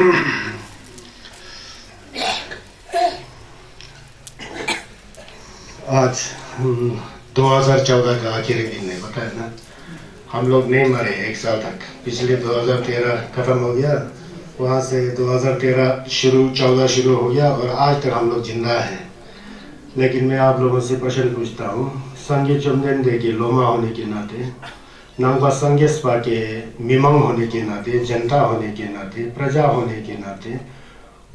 आज 2014 का आखिरी दिन है, पता है ना। हम लोग नहीं मरे एक साल तक। पिछले 2013 खत्म हो गया, वहाँ से 2013 14 शुरू हो गया और आज तक हम लोग जिंदा हैं। लेकिन मैं आप लोगों से प्रश्न पूछता हूँ, संगे चुमदेन दे के लोमा होने के नाते, नांगवा संगे स्पा के मिमंग होने के नाते, जनता होने के नाते, प्रजा होने के नाते,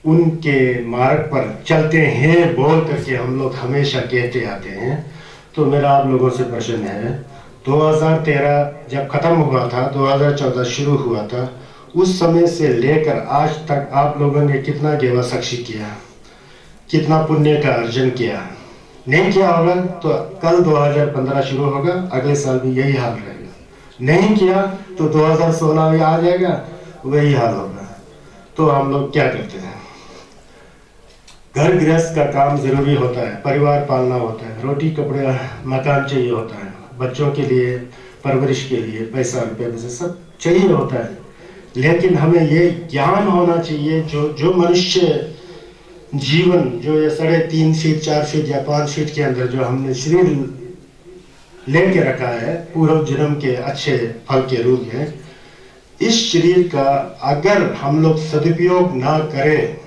उनके मार्ग पर चलते हैं बोल करके हम लोग हमेशा कहते आते हैं। तो मेरा आप लोगों से प्रश्न है, 2013 जब खत्म हुआ था, 2014 शुरू हुआ था, उस समय से लेकर आज तक आप लोगों ने कितना गेवा साक्षी किया, कितना पुण्य का अर्जन किया? नहीं किया होगा तो कल 2015 शुरू होगा, अगले साल भी यही हाल रहेगा। नहीं किया तो 2016 में आ जाएगा, वही हाल होगा। तो हम लोग क्या करते हैं? घर गृहस्थ का काम जरूरी होता है, परिवार पालना होता है, रोटी कपड़े मकान चाहिए होता है, बच्चों के लिए परवरिश के लिए पैसा रुपये सब चाहिए होता है। लेकिन हमें ये ज्ञान होना चाहिए, जो मनुष्य जीवन जो ये 3.5 फीट 4 फीट या 5 फीट के अंदर जो हमने शरीर लेके रखा है पूर्व जन्म के अच्छे फल के रूप में, इस शरीर का अगर हम लोग सदुपयोग ना करें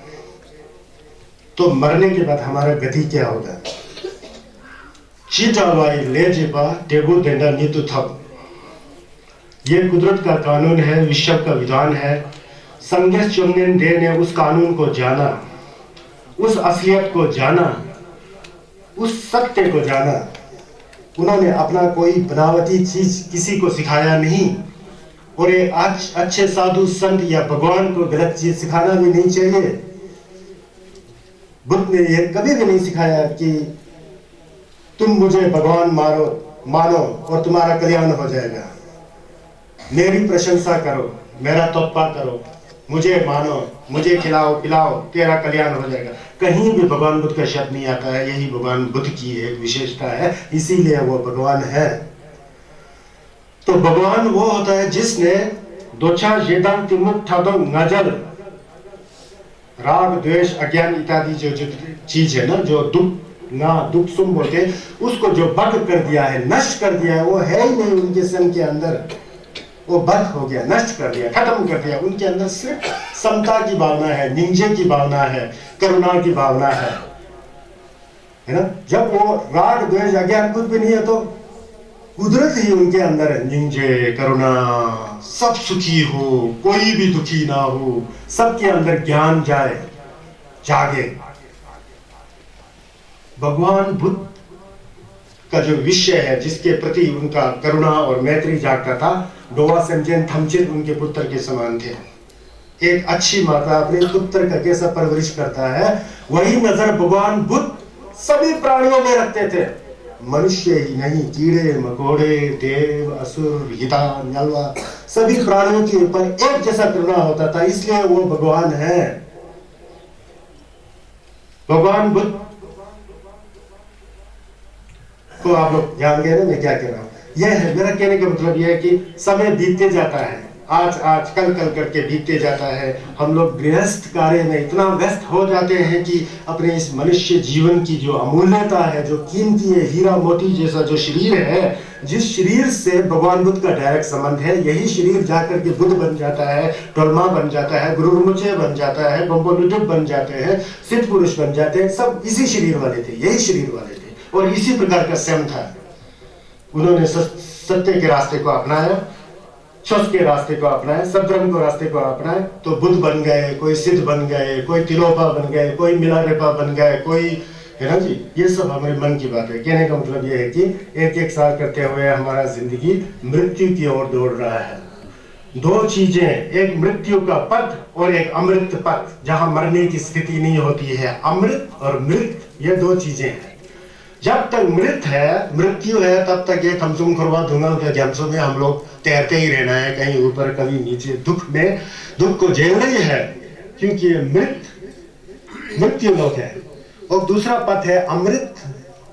तो मरने के बाद हमारा गति क्या होगा? चीटावाई ले जेबा टेबू देना नीतु थप। ये कुदरत का कानून है, विश्व का विधान है। संगे चुमनेन डे ने उस कानून को जाना, उस असलियत को जाना, उस सत्य को जाना। उन्होंने अपना कोई बनावटी चीज किसी को सिखाया नहीं, और ये आज अच्छे साधु संत या भगवान को गलत चीज सिखाना भी नहीं चाहिए। बुद्ध ने यह कभी भी नहीं सिखाया कि तुम मुझे भगवान मानो और तुम्हारा कल्याण हो जाएगा, मेरी प्रशंसा करो, मेरा तोप्पा करो, मुझे मानो, मुझे खिलाओ पिलाओ, तेरा कल्याण हो जाएगा। कहीं भी भगवान बुद्ध का शब्द नहीं आता है। यही भगवान बुद्ध की एक विशेषता है, इसीलिए वो भगवान है। तो भगवान वो होता है जिसने दोछा जेदांग तिमुक ठादो नजर, राग द्वेष अज्ञान इत्यादि जो चीज है ना, जो दुख सुम बोलते, उसको जो भंग कर दिया है, नष्ट कर दिया है, वो है ही नहीं उनके सन के अंदर। वो बंद हो गया, नष्ट कर दिया, खत्म कर दिया। उनके अंदर सिर्फ समता की भावना है, निंजे की भावना है, करुणा की भावना है ना। जब वो राग द्वेष अज्ञान कुछ भी नहीं है तो कुदरत ही उनके अंदर है। निंजे करुणा, सब सुखी हो, कोई भी दुखी ना हो, सबके अंदर ज्ञान जागे। भगवान बुद्ध का जो विषय है, जिसके प्रति उनका करुणा और मैत्री जागता था, डोवा सेमजेन थमचिन उनके पुत्र के समान थे। एक अच्छी माता अपने पुत्र का कैसा परवरिश करता है, वही नजर भगवान बुद्ध सभी प्राणियों में रखते थे। मनुष्य ही नहीं, कीड़े मकोड़े, देव, असुर, हिता, नलवा, सभी प्राणियों के ऊपर एक जैसा करुणा होता था। इसलिए वो भगवान है। भगवान बुद्ध को आप लोग जान गए ना मैं क्या कह रहा हूं। यह है मेरा कहने का मतलब, यह है कि समय बीतते जाता है, आज कल करके बीतते जाता है। हम लोग गृहस्थ कार्य में इतना व्यस्त हो जाते हैं कि अपने इस मनुष्य जीवन की जो अमूल्यता है, जो कीमती है, हीरा मोती जैसा जो शरीर है, जिस शरीर से भगवान बुद्ध का डायरेक्ट संबंध है, यही शरीर जाकर के बुद्ध बन जाता है, टोलमा बन जाता है, गुरुमुचे बन जाता है, बम्बोलुटुब बन जाते हैं, सिद्ध पुरुष बन जाते हैं। सब इसी शरीर वाले थे, यही शरीर वाले थे, और इसी प्रकार का स्वयं था। उन्होंने सत्य के रास्ते को अपनाया, स्वस्थ के रास्ते को अपनाया, सद्धर्म को रास्ते को अपनाया, तो बुद्ध बन गए, कोई सिद्ध बन गए, कोई तिलोपा बन गए, कोई मिलारेपा बन गए, कोई, है ना जी। ये सब हमारे मन की बात है। कहने का मतलब ये है कि एक साल करते हुए हमारा जिंदगी मृत्यु की ओर दौड़ रहा है। दो चीजें, एक मृत्यु का पथ और एक अमृत पथ, जहां मरने की स्थिति नहीं होती है। अमृत और मृत, ये दो चीजें हैं। जब तक मृत्यु है, तब तक ये थमसुम खुरवा धुआं के गैमसों में हम लोग तैरते ही रहना है, कहीं ऊपर कभी नीचे। दुख को झेलना ही है, क्योंकि ये मृत्यु लोक है। और दूसरा पथ है अमृत,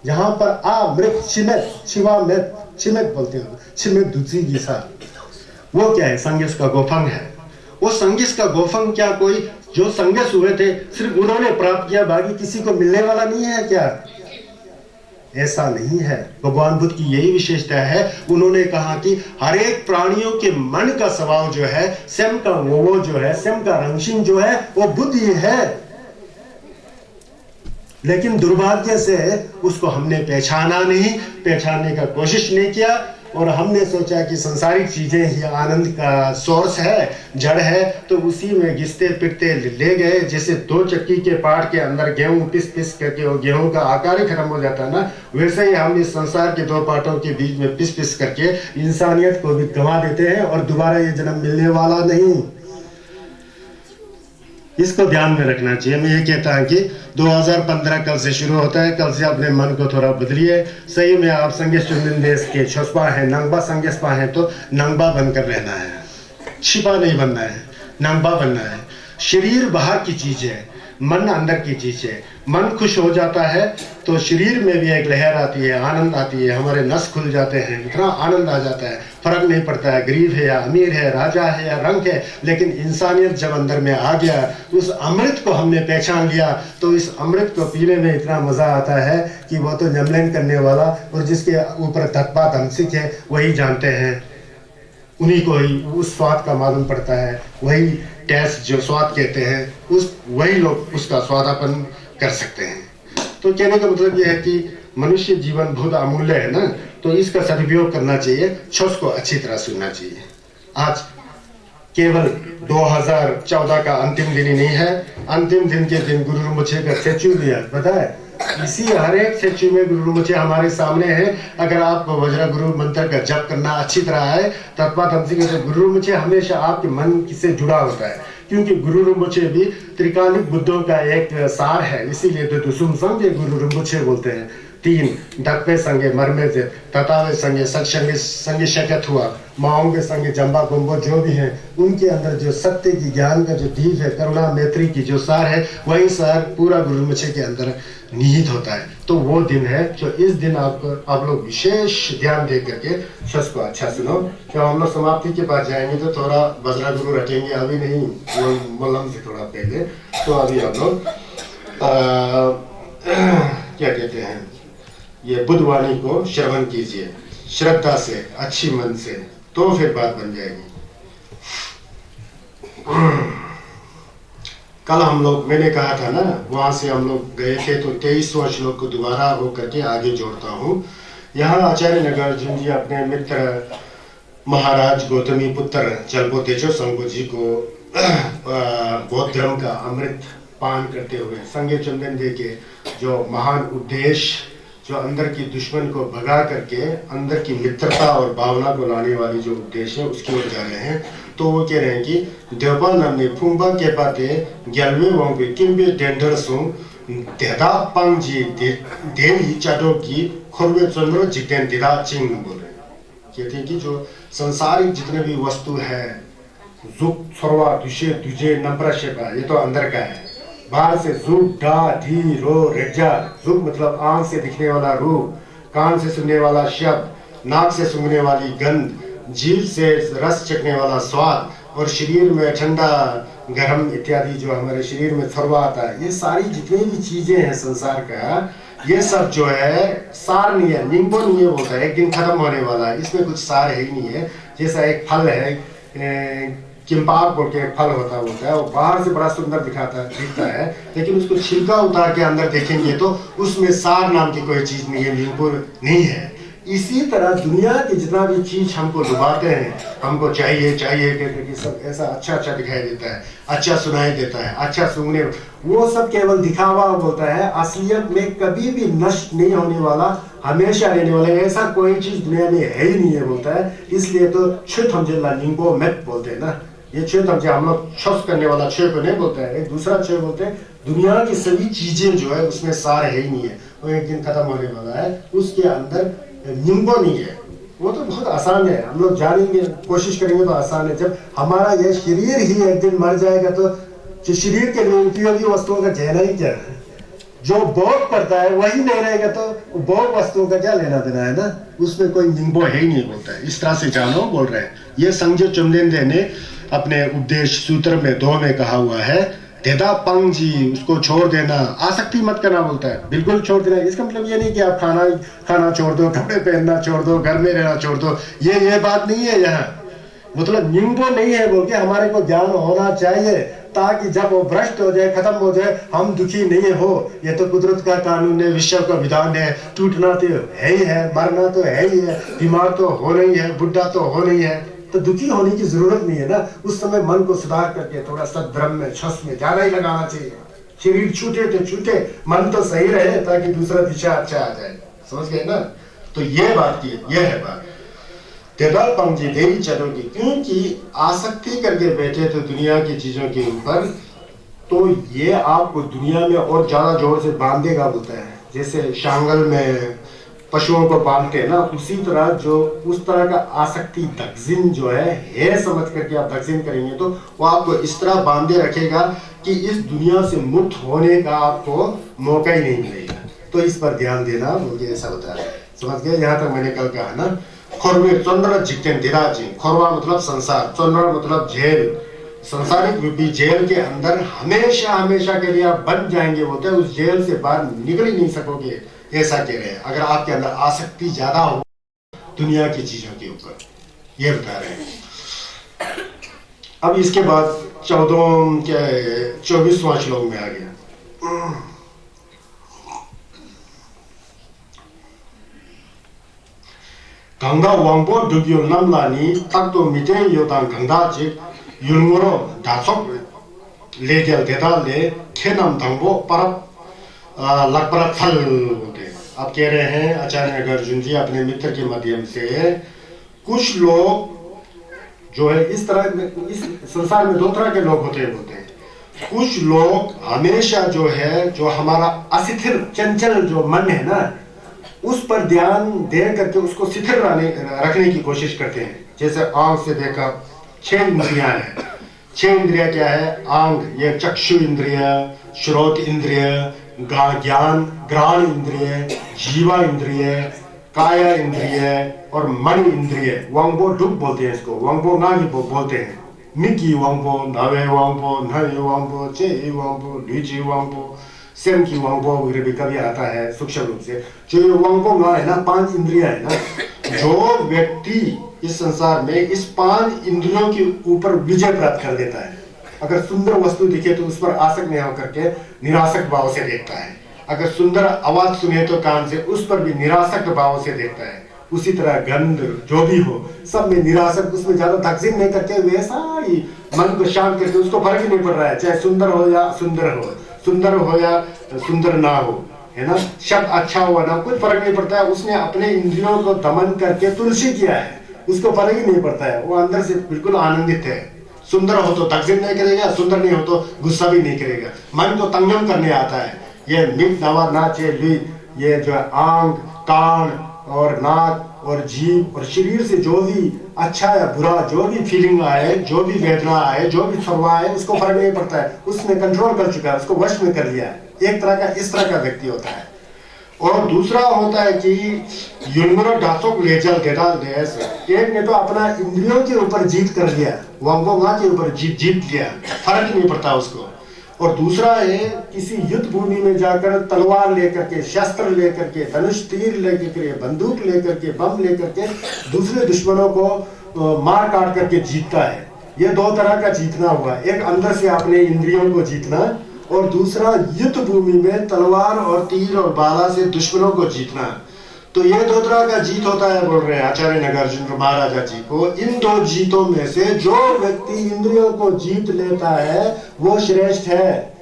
जहां पर अमृत शिमेत बोलते हैं, शिमेत दूसरी दिशा। वो क्या है? संगीस का गोफंग है। वो संगीस का गोफंग क्या कोई जो संघर्ष हुए थे सिर्फ उन्होंने प्राप्त किया, बाकी किसी को मिलने वाला नहीं है क्या? ऐसा नहीं है। भगवान बुद्ध की यही विशेषता है। उन्होंने कहा कि हर एक प्राणियों के मन का स्वभाव जो है, स्वयं का वो जो है, स्वयं का रंगसिंह जो है, वो बुद्ध ही है। लेकिन दुर्भाग्य से उसको हमने पहचाना नहीं, पहचानने का कोशिश नहीं किया, और हमने सोचा कि संसारिक चीजें ही आनंद का सोर्स है, जड़ है, तो उसी में घिसते पिटते ले गए। जैसे 2 चक्की के पाट के अंदर गेहूं पिस पिस करके वो गेहूं का आकार ही खत्म हो जाता है ना, वैसे ही हम इस संसार के 2 पाटों के बीच में पिस पिस करके इंसानियत को भी गंवा देते हैं, और दोबारा ये जन्म मिलने वाला नहीं। इसको ध्यान में रखना चाहिए। मैं ये कहता हूं कि 2015 कल से शुरू होता है। कल से अपने मन को थोड़ा बदलिए। सही में आप संगेश चुनिंद देश के छोस्पा है, नंगबा संगेशपा है, तो नंगबा बनकर रहना है, छिपा नहीं बनना है, नंगबा बनना है। शरीर बाहर की चीज है, मन अंदर की चीज है। मन खुश हो जाता है तो शरीर में भी एक लहर आती है, आनंद आती है, हमारे नस खुल जाते हैं, इतना आनंद आ जाता है, फर्क नहीं पड़ता है गरीब है या अमीर है, राजा है या रंग है। लेकिन इंसानियत जब अंदर में आ गया, उस अमृत को हमने पहचान लिया, तो इस अमृत को पीने में इतना मजा आता है कि वो तो जमलन करने वाला और जिसके ऊपर तत्पात अंशिक है वही जानते हैं, उन्हीं को ही उस स्वाद का मालूम पड़ता है। वही टेस्ट जो स्वाद कहते हैं, उस वही लोग उसका स्वादापन कर सकते हैं। तो कहने का मतलब यह है कि मनुष्य जीवन बहुत अमूल्य है ना, तो इसका सदुपयोग करना चाहिए, छोस को अच्छी तरह सुनना चाहिए। आज केवल 2014 का अंतिम दिन ही नहीं है, अंतिम दिन के दिन गुरु रिम्पोछे का स्टैच्यू भी है, पता है? इसी हर एक स्टैच्यू में गुरु रिम्पोछे हमारे सामने है। अगर आपको वज्र गुरु मंत्र का जप करना अच्छी तरह है, तत्पात हमसे गुरु रिम्पोछे हमेशा आपके मन से जुड़ा होता है, क्योंकि गुरु रिम्पोछे भी त्रिकालिक बुद्धों का एक सार है। इसीलिए तो दुसुम संगे गुरु रिम्पोछे बोलते हैं। 3 डकवे संगे मरमे से, ततावे संगे सत्संगे संगे शकत हुआ, माओं के संगे जम्बा कुंभो जो भी हैं, उनके अंदर जो सत्य की ज्ञान का जो दीप है, करुणा मैत्री की जो सार है, वही सार पूरा गुरु रिम्पोछे के अंदर निहित होता है। तो वो दिन है जो इस दिन आप लोग विशेष ध्यान दे करके शस को अच्छा सुनो। तो हम लोग समाप्ति के पास जाएंगे तो थोड़ा वज्र गुरु रखेंगे, अभी नहीं, मल्लम से थोड़ा पहले। तो अभी आप लोग क्या कहते हैं, ये बुद्धवाणी को श्रवण कीजिए श्रद्धा से, अच्छी मन से, तो फिर बात बन जाएगी। कल हम लोग, मैंने कहा था ना, वहां से हम लोग गए थे, तो 23वां श्लोक को दोबारा हो करके आगे जोड़ता हूँ। यहाँ आचार्य नागार्जुन जी अपने मित्र महाराज गौतमी पुत्र जलपो तेजो संगो जी को बौद्ध धर्म का अमृत पान करते हुए संगे चंदन दे के जो महान उद्देश्य, जो अंदर की दुश्मन को भगा करके अंदर की मित्रता और भावना को लाने वाली जो उद्देश्य है, उसकी ओर जा रहे हैं। तो वो कह रहे हैं कि देवपा नाम ने फुंबा के पाते ग्यालवे वोंगे किम्बे डेंडर सुंग देदा पंग जी देवी चाटो की खोरवे चंद्र जितेन दिदा चिंग बोल रहे हैं। कहते हैं कि जो संसारिक जितने भी वस्तु है, जुक छोरवा दुशे दुजे नम्रशेपा, ये तो अंदर का है। बाहर से जुक डा धी रो रेजा, जुक मतलब आंख से दिखने वाला रूप, कान से सुनने वाला शब्द, नाक से सूंघने वाली गंध, जीभ से रस चखने वाला स्वाद, और शरीर में ठंडा गर्म इत्यादि जो हमारे शरीर में थरवा आता है, ये सारी जितनी भी चीजें हैं संसार का, ये सब जो है सार नहीं है, निम्बो नहीं है बोलता है, एक दिन खत्म होने वाला है, इसमें कुछ सार है ही नहीं है। जैसा एक फल है, किम्पाक बोल के एक फल होता है, वो बाहर से बड़ा सुंदर दिखता है, लेकिन उसको छिलका उतार के अंदर देखेंगे तो उसमें सार नाम की कोई चीज नहीं है, नींबू नहीं है। इसी तरह दुनिया की जितना भी चीज हमको लुभाते हैं, हमको चाहिए कहते सब ऐसा अच्छा दिखाई देता है, अच्छा सुनाई देता है, अच्छा सुनने, वो सब केवल दिखावा बोलता है। असलियत में कभी भी नष्ट नहीं होने वाला, हमेशा रहने वाला, ऐसा कोई चीज दुनिया में है ही नहीं है बोलता है। इसलिए तो छुत हम जिला लिंगो मेट बोलते हैं ना, ये छुत हम लोग छस करने वाला छे को नहीं बोलते हैं, एक दूसरा छे बोलते हैं। दुनिया की सभी चीजें जो है उसमें सार है ही नहीं है, वो एक दिन खत्म होने वाला है, उसके अंदर निम्बो नहीं है। वो तो बहुत आसान है, हम लोग जानेंगे, कोशिश करेंगे तो आसान है। जब हमारा यह शरीर ही एक दिन मर जाएगा तो जो शरीर के लिए उपयोगी वस्तुओं का कहना ही क्या है, जो भोग करता है वही नहीं रहेगा तो भोग वस्तुओं का क्या लेना देना है ना, उसमें कोई निम्बो है ही नहीं बोलता है। इस तरह से जानो बोल रहे हैं। ये संजय चुमदेन ने अपने उपदेश सूत्र में 2 में कहा हुआ है, देदा पंजी उसको छोड़ देना, आसक्ति मत करना बोलता है, बिल्कुल छोड़ देना। इसका मतलब ये नहीं कि आप खाना छोड़ दो, कपड़े पहनना छोड़ दो, घर में रहना छोड़ दो, ये बात नहीं है यहाँ। मतलब निम्बो नहीं है बोल के हमारे को ज्ञान होना चाहिए, ताकि जब वो भ्रष्ट हो जाए, खत्म हो जाए, हम दुखी नहीं हो। ये तो कुदरत का कानून है, विश्व का विधान है। टूटना तो है ही है, मरना तो है ही है, बीमार तो हो नहीं है, बुढ़ा तो हो नहीं है, तो दुखी होने की जरूरत नहीं है ना। उस समय मन को सुधार करके थोड़ा सद्ब्रह्म में, छस में ज्यादा ही लगाना चाहिए। शरीर छूटे तो छूटे, मन तो सही रहे, ताकि दूसरा दिशा अच्छा आ जाए। समझ गए ना? तो ये बात की, ये है बात। तेदाल पंजी देवी चलोगी, क्योंकि आसक्ति करके बैठे तो दुनिया की चीजों के ऊपर, तो ये आपको दुनिया में और ज्यादा जोर से बांधेगा बोलता है। जैसे शांगल में पशुओं को बांधते हैं ना, उसी तरह जो उस तरह का आसक्ति दगजिन जो है समझ करके आप दगजिन करेंगे तो वो आपको इस तरह बांधे रखेगा कि इस दुनिया से मुक्त होने का आपको मौका ही नहीं मिलेगा। तो इस पर ध्यान देना मुझे ऐसा बता रहा है। समझ गए? यहाँ तक मैंने कल कहा ना, खोरवे चंद्र जिक्तेन दिराजी, खोरवा मतलब संसार, चंद्र मतलब जेल, संसारिक रूपी जेल के अंदर हमेशा हमेशा के लिए आप बन जाएंगे बोलते हैं, उस जेल से बाहर निकल ही नहीं सकोगे, ऐसा कह रहे हैं। अगर आपके अंदर आसक्ति ज्यादा हो दुनिया की चीजों के ऊपर, ये बता रहे हैं। अब इसके बाद 24वां श्लोक में आ गया। गंगा वांगबो दुग्यो नमलानी तक तो मिटे योदान गंगा चिक युलमुरो दासोक ले गया देता ले खेनम धंगबो परब लगभग फल होते हैं। आप कह रहे हैं आचार्य अर्जुन जी अपने मित्र के माध्यम से, कुछ लोग जो है इस तरह में, इस संसार में दो तरह के लोग होते हैं। कुछ लोग हमेशा जो है, जो हमारा अस्थिर चंचल जो मन है ना, उस पर ध्यान दे करके उसको स्थिर रखने की कोशिश करते हैं। जैसे आंख से देखा 6 इंद्रियां हैं। 6 इंद्रियां क्या है? आंख, ये चक्षु इंद्रिय, श्रोत इंद्रिय, ज्ञान ग्रहण इंद्रिय, जीवा इंद्रिय, काया इंद्रिय और मन इंद्रिय। वांगबो डुक बोलते हैं इसको, वांगबो नागी बोलते हैं। मिकी वांगबो, नवे वांगबो, नवे वांगबो, चे वांगबो, लीची वांगबो, सेम की वांगबो वगैरह भी कभी आता है सूक्ष्म रूप से। जो ये वांगबो ना है ना, 5 इंद्रियां है ना, जो व्यक्ति इस संसार में इस 5 इंद्रियों के ऊपर विजय प्राप्त कर देता है, अगर सुंदर वस्तु दिखे तो उस पर आसक्त नहीं होकर के निरासक्त भाव से देखता है, अगर सुंदर आवाज सुने तो कान से उस पर भी निरासक्त भाव से देखता है। उसी तरह गंध जो भी हो सब में निरासक्त, उसमें ज्यादा दगजिन नहीं करके वैसा ही मन को शांत करके, उसको फर्क ही नहीं पड़ रहा है चाहे सुंदर हो या सुंदर हो, सुंदर हो या सुंदर ना हो, है ना, शब्द अच्छा हो ना, कुछ फर्क नहीं पड़ता है। उसने अपने इंद्रियों को दमन करके तुलसी किया है, उसको फर्क ही नहीं पड़ता है, वो अंदर से बिल्कुल आनंदित है। सुंदर हो तो तकजीम नहीं करेगा, सुंदर नहीं हो तो गुस्सा भी नहीं करेगा, मन को तंगम करने आता है। ये मिट नवा नाचे ली, ये जो आंख, कान और नाक और जीभ और शरीर से जो भी अच्छा या बुरा, जो भी फीलिंग आए, जो भी वेदना आए, जो भी फरवा आए, उसको फर्क नहीं पड़ता है, उसने कंट्रोल कर चुका है, उसको वश में कर लिया है। एक तरह का इस तरह का व्यक्ति होता है। और दूसरा होता है कि युनमुरो डासोक लेजल देदाल देस, एक ने तो अपना इंद्रियों के ऊपर जीत कर लिया, वांगोंगा के ऊपर जीत लिया, फर्क नहीं पड़ता उसको। और दूसरा है किसी युद्ध भूमि में जाकर तलवार लेकर के, शस्त्र लेकर के, धनुष तीर लेकर के, बंदूक लेकर के, बम लेकर के दूसरे दुश्मनों को मार काट करके जीतता है। ये 2 तरह का जीतना हुआ, एक अंदर से अपने इंद्रियों को जीतना और दूसरा युद्ध भूमि में तलवार और तीर और बाला से दुश्मनों को जीतना। तो ये 2 तरह का जीत होता है, बोल रहे हैं आचार्य नागार्जुन महाराजा जी को। इन 2 जीतों में से जो व्यक्ति इंद्रियों को जीत लेता है वो श्रेष्ठ है।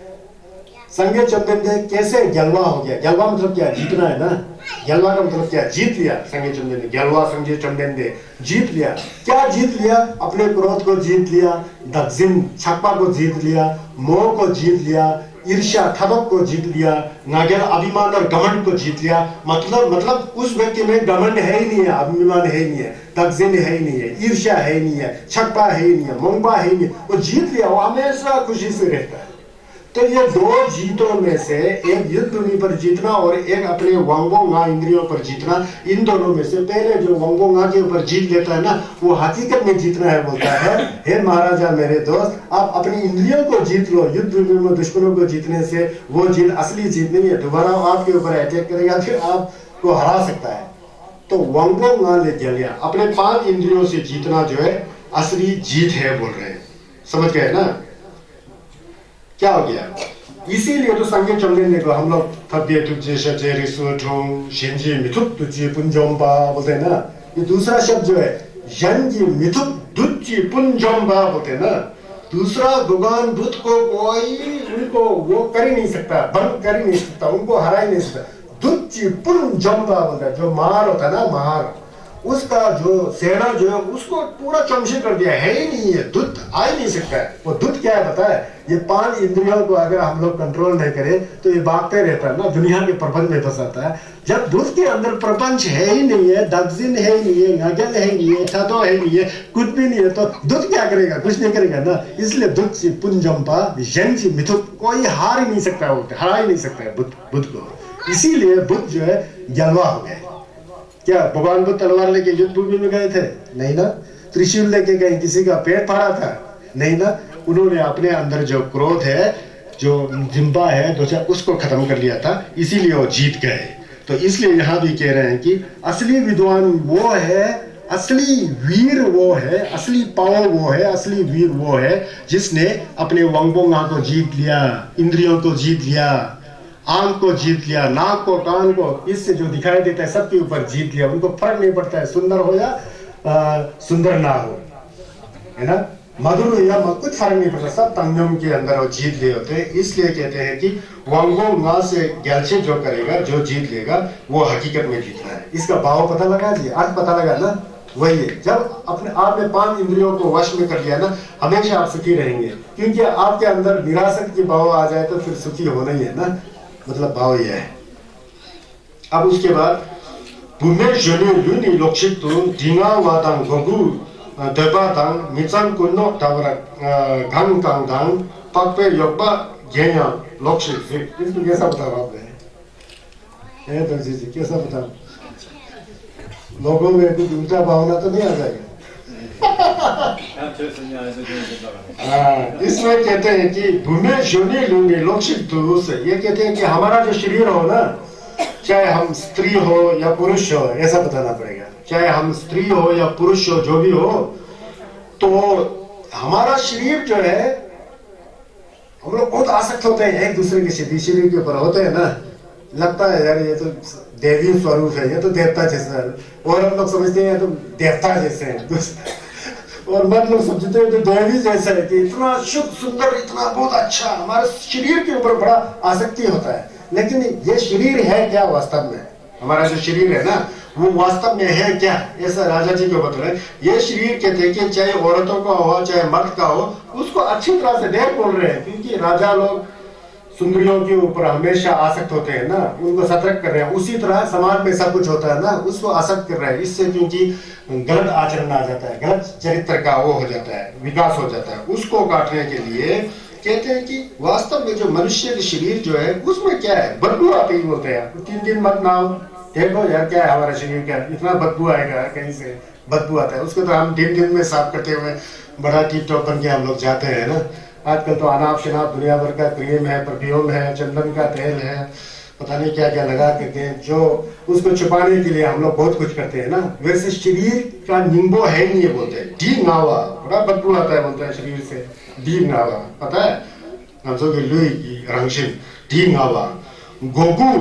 संगे चंदेंदे कैसे गलवा हो गया? गलवा मतलब क्या? जीतना है ना। गलवा का मतलब क्या? जीत लिया। संगे चंदेंदे, गलवा संगे चंदेंदे, जीत लिया। क्या जीत लिया? अपने क्रोध को जीत लिया, दगजिन छप्पा को जीत लिया, मोह को जीत लिया, ईर्ष्या थबक को जीत लिया, नागेल अभिमान और घमंड को जीत लिया। मतलब उस व्यक्ति में घमंड है ही नहीं है, अभिमान है ही नहीं है, दगजिन है ही नहीं है, ईर्ष्या है ही नहीं है, छप्पा है ही नहीं है, मोंबा है ही नहीं, वो जीत लिया, वो हमेशा खुशी से रहता है। तो ये दो जीतों में से एक युद्ध भूमि पर जीतना और एक अपने वांगोंगा इंद्रियों पर जीतना, इन दोनों में से पहले जो वांगोंगा के ऊपर जीत लेता है ना, वो हकीकत में जीतना है। बोलता है हे महाराजा मेरे दोस्त, आप अपनी इंद्रियों को जीत लो। युद्ध भूमि में दुश्मनों को जीतने से वो जीत असली जीत नहीं है। दोबारा आपके ऊपर अटैक करेगा, फिर आपको हरा सकता है। तो वांगोंगा ने जलिया अपने 5 इंद्रियों से जीतना जो है असली जीत है बोल रहे हैं। समझ गए ना क्या हो गया? इसीलिए तो संगे चलने को हम लोग थब्बे तुझे शजे रिसुठों शिंजी मिथुप तुझे पुंजोंबा बोलते हैं ना। ये दूसरा शब्द जो है यंजी मिथुप दुच्ची पुंजोंबा बोलते हैं ना। दूसरा भगवान बुद्ध को कोई उनको वो कर ही नहीं सकता, भंग कर ही नहीं सकता, उनको हरा ही नहीं सकता। दुच्ची पुंजोंबा बोलता है, जो मार होता है ना, मार, उसका जो सेना जो है उसको पूरा चमशे कर दिया, है ही नहीं है, दुध आ ही नहीं सकता है। वो दुध क्या है पता है? ये 5 इंद्रियों को अगर हम लोग कंट्रोल नहीं करें तो ये भागते रहता है ना, दुनिया के प्रपंच में फंसाता है। जब दुध के अंदर प्रपंच है ही नहीं है, दक्षिण है ही नहीं है, नगन है नहीं है, छदो है नहीं है, कुछ भी नहीं है, तो दुध क्या करेगा? कुछ नहीं करेगा ना। इसलिए दुध सी पुंजम्पा यंची मिथुप, कोई हार ही नहीं सकता, हरा ही नहीं सकता है बुद्ध को। इसीलिए बुद्ध जो है जलवा हो गए। क्या भगवान बुद्ध तलवार लेके युद्ध भूमि में गए थे? नहीं ना। त्रिशूल लेके गए, किसी का पेट फाड़ा था? नहीं ना। उन्होंने अपने अंदर जो क्रोध है, जो जिम्बा है, उसको खत्म कर लिया था, इसीलिए वो जीत गए। तो इसलिए यहाँ भी कह रहे हैं कि असली विद्वान वो है, असली वीर वो है, असली पावर वो है, असली वीर वो है जिसने अपने वांगबोंगा को जीत लिया, इंद्रियों को जीत लिया, आंख को जीत लिया, नाक को, कान को, इससे जो दिखाई देता है सबके ऊपर जीत लिया। उनको फर्क नहीं पड़ता है सुंदर हो या सुंदर ना हो, है ना, मधुर हो या कुछ फर्क नहीं पड़ता, सब तंगम के अंदर वो जीत लिए होते हैं। इसलिए कहते हैं कि वांगबोंगा से गैलचे जो करेगा, जो जीत लेगा, वो हकीकत में जीतना है। इसका भाव पता लगा जी, अर्थ पता लगा ना, वही है। जब अपने आपने 5 इंद्रियों को वश में कर लिया ना, हमेशा आप सुखी रहेंगे, क्योंकि आपके अंदर निरासक्त की भाव आ जाए तो फिर सुखी होना ही है ना, मतलब भाव यह है। अब उसके बाद पुण्य जनु लुनी लोक्षितु दिंगा वादां गोगु देबादां मिचां कुन्नो तावरा गांग गांग गांग पापे योगबा गेया लोक्षित। इसको कैसा बताओ आपने? तो जी कैसा बताओ? लोगों में कुछ उल्टा भावना तो नहीं आ जाएगा? इसमें कहते हैं कि भूमि जोनी लूंगे लोक्षित, ये कहते हैं कि हमारा जो शरीर हो ना, चाहे हम स्त्री हो या पुरुष हो, ऐसा बताना पड़ेगा, चाहे हम स्त्री हो या पुरुष हो, जो भी हो, तो हमारा शरीर जो है, हम लोग बहुत आसक्त होते हैं एक दूसरे के शरीर के ऊपर होते हैं ना। लगता है यार ये तो देवी स्वरूप है, ये तो देवता जैसा है, और हम लोग समझते हैं तो देवता जैसे हैं, और मन लोग समझते हैं तो देवी जैसा है कि इतना शुद्ध सुंदर, इतना बहुत अच्छा। हमारे शरीर के ऊपर बड़ा आसक्ति होता है, लेकिन ये शरीर है क्या वास्तव में? हमारा जो शरीर है ना, वो वास्तव में है क्या? ऐसा राजा जी को बता रहे। ये शरीर कहते हैं कि चाहे औरतों का हो चाहे मर्द का हो, उसको अच्छी तरह से देख बोल रहे हैं, क्योंकि राजा लोग सुंदरियों के ऊपर हमेशा आसक्त होते हैं ना, उनको सतर्क कर रहे हैं। उसी तरह समाज में सब कुछ होता है ना, उसको आसक्त कर रहे हैं। इससे क्योंकि गलत आचरण आ जाता है, गलत चरित्र का वो हो जाता है, विकास हो जाता है, उसको काटने के लिए कहते हैं कि वास्तव में जो मनुष्य के शरीर जो है उसमें क्या है, बदबू आती ही बोलते हैं। 3 दिन मत नाओ, देखो यार क्या है हमारा शरीर, क्या इतना बदबू आएगा, कहीं से बदबू आता है। उसको तो हम दिन में साफ करते हुए बड़ा टिप टॉप बन के हम लोग जाते हैं ना। आजकल तो अनाप शनाप दुनिया भर का क्रीम है, परफ्यूम है, चंदन का तेल है, पता नहीं क्या क्या लगा करके हैं, जो उसको छुपाने के लिए हम लोग बहुत कुछ करते हैं ना। वैसे शरीर का निंबो है नहीं, ये बोलते हैं डी नावा, बड़ा बदबू आता है बोलते हैं शरीर से, डी नावा, पता है हम सब लुई की रंगशिन डी नावा। गोगू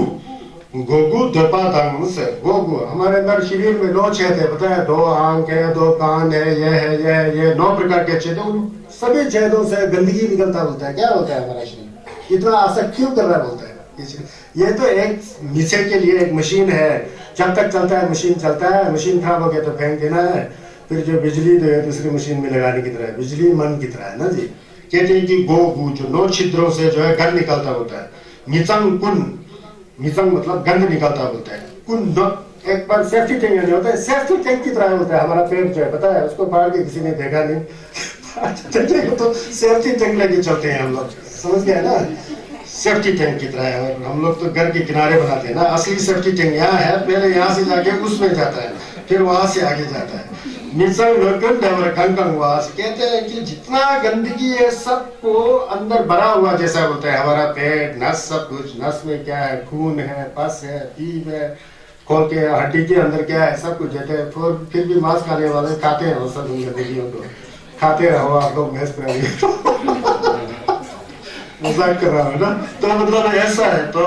गोगु दपातांग से गोगु, हमारे अंदर शरीर में 9 छेद है, पता है, 2 आंख है, 2 कान है, ये है, ये 9 प्रकार के छेद है। उन सभी छेदों से गंदगी निकलता बोलता है। क्या होता है हमारा शरीर, इतना आसक्त क्यों कर रहा बोलता है? ये तो एक नीचे के लिए एक मशीन है, जब तक चलता है मशीन चलता है, मशीन खराब हो गया तो फेंक देना है। फिर जो बिजली तो है दूसरी मशीन में लगाने की तरह है, बिजली मन की तरह है ना जी। कहते हैं कि गो जो 9 छिद्रों से जो है गंध निकलता होता है। मिचंग कुन, मिचंग मतलब गंध निकलता बोलता है। कुन एक बार सेफ्टी टैंक नहीं होता है, सेफ्टी टैंक की तरह होता है हमारा पेट जो है, पता है, उसको फाड़ के किसी ने देखा नहीं तो सेफ्टी टैंक लेके चलते हैं हम लोग, समझ गए ना। सेफ्टी टैंक की तरह है। और हम लोग तो घर के किनारे बनाते हैं ना, असली सेफ्टी टैंक यहाँ है, पहले यहाँ से जाके उसमें जाता है, फिर वहां से आगे जाता है। कहते हैं कि जितना गंदगी है सबको अंदर भरा हुआ जैसा बोलता है, हमारा पेट, नस, सब कुछ। नस में क्या है, खून है, पस है, पीप है, खोल के हड्डी के अंदर क्या है, सब कुछ देते हैं। फिर भी मांस खाने वाले खाते हैं वो सब गंदगियों को, खाते रहो आप लोग, मैच मजाक कर रहा हूँ ना। तो मतलब ऐसा है, तो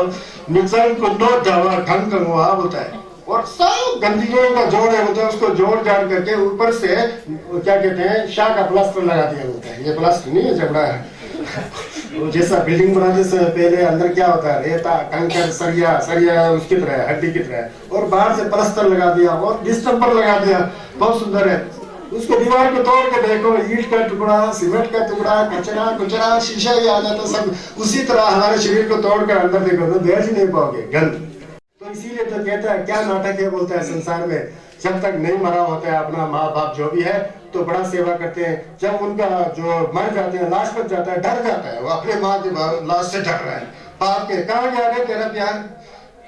निचल को नो जावा ढंग वहां होता है, और सब गंदगियों का जोड़ है होता है, उसको जोड़ जाड़ करके ऊपर से क्या कहते हैं, शाह का प्लास्टर लगा दिया होता है। ये प्लास्टर नहीं है, जबड़ा है। जैसा बिल्डिंग बनाने से पहले अंदर क्या होता है, रेता, कंकर, सरिया, सरिया उसकी तरह है, हड्डी की तरह है, और बाहर से प्लास्टर लगा दिया और डिस्टेंपर लगा दिया, बहुत सुंदर है। उसको दीवार को तोड़ के देखो, ईंट का टुकड़ा, सीमेंट का टुकड़ा, कचरा कुचरा, शीशा ही आ जाता, सब उसी तरह हमारे शरीर को तोड़ कर अंदर देखो तो देख ही नहीं पाओगे, गंद। तो इसीलिए तो कहता है, क्या नाटक है बोलता है संसार में, जब तक नहीं मरा होता है अपना माँ बाप जो भी है तो बड़ा सेवा करते हैं, जब उनका जो मर जाते हैं, लाश बच जाता है, डर जाता है वो, अपने माँ की लाश से डर रहा है, बाप के कहाँ गया रे तेरा प्यार,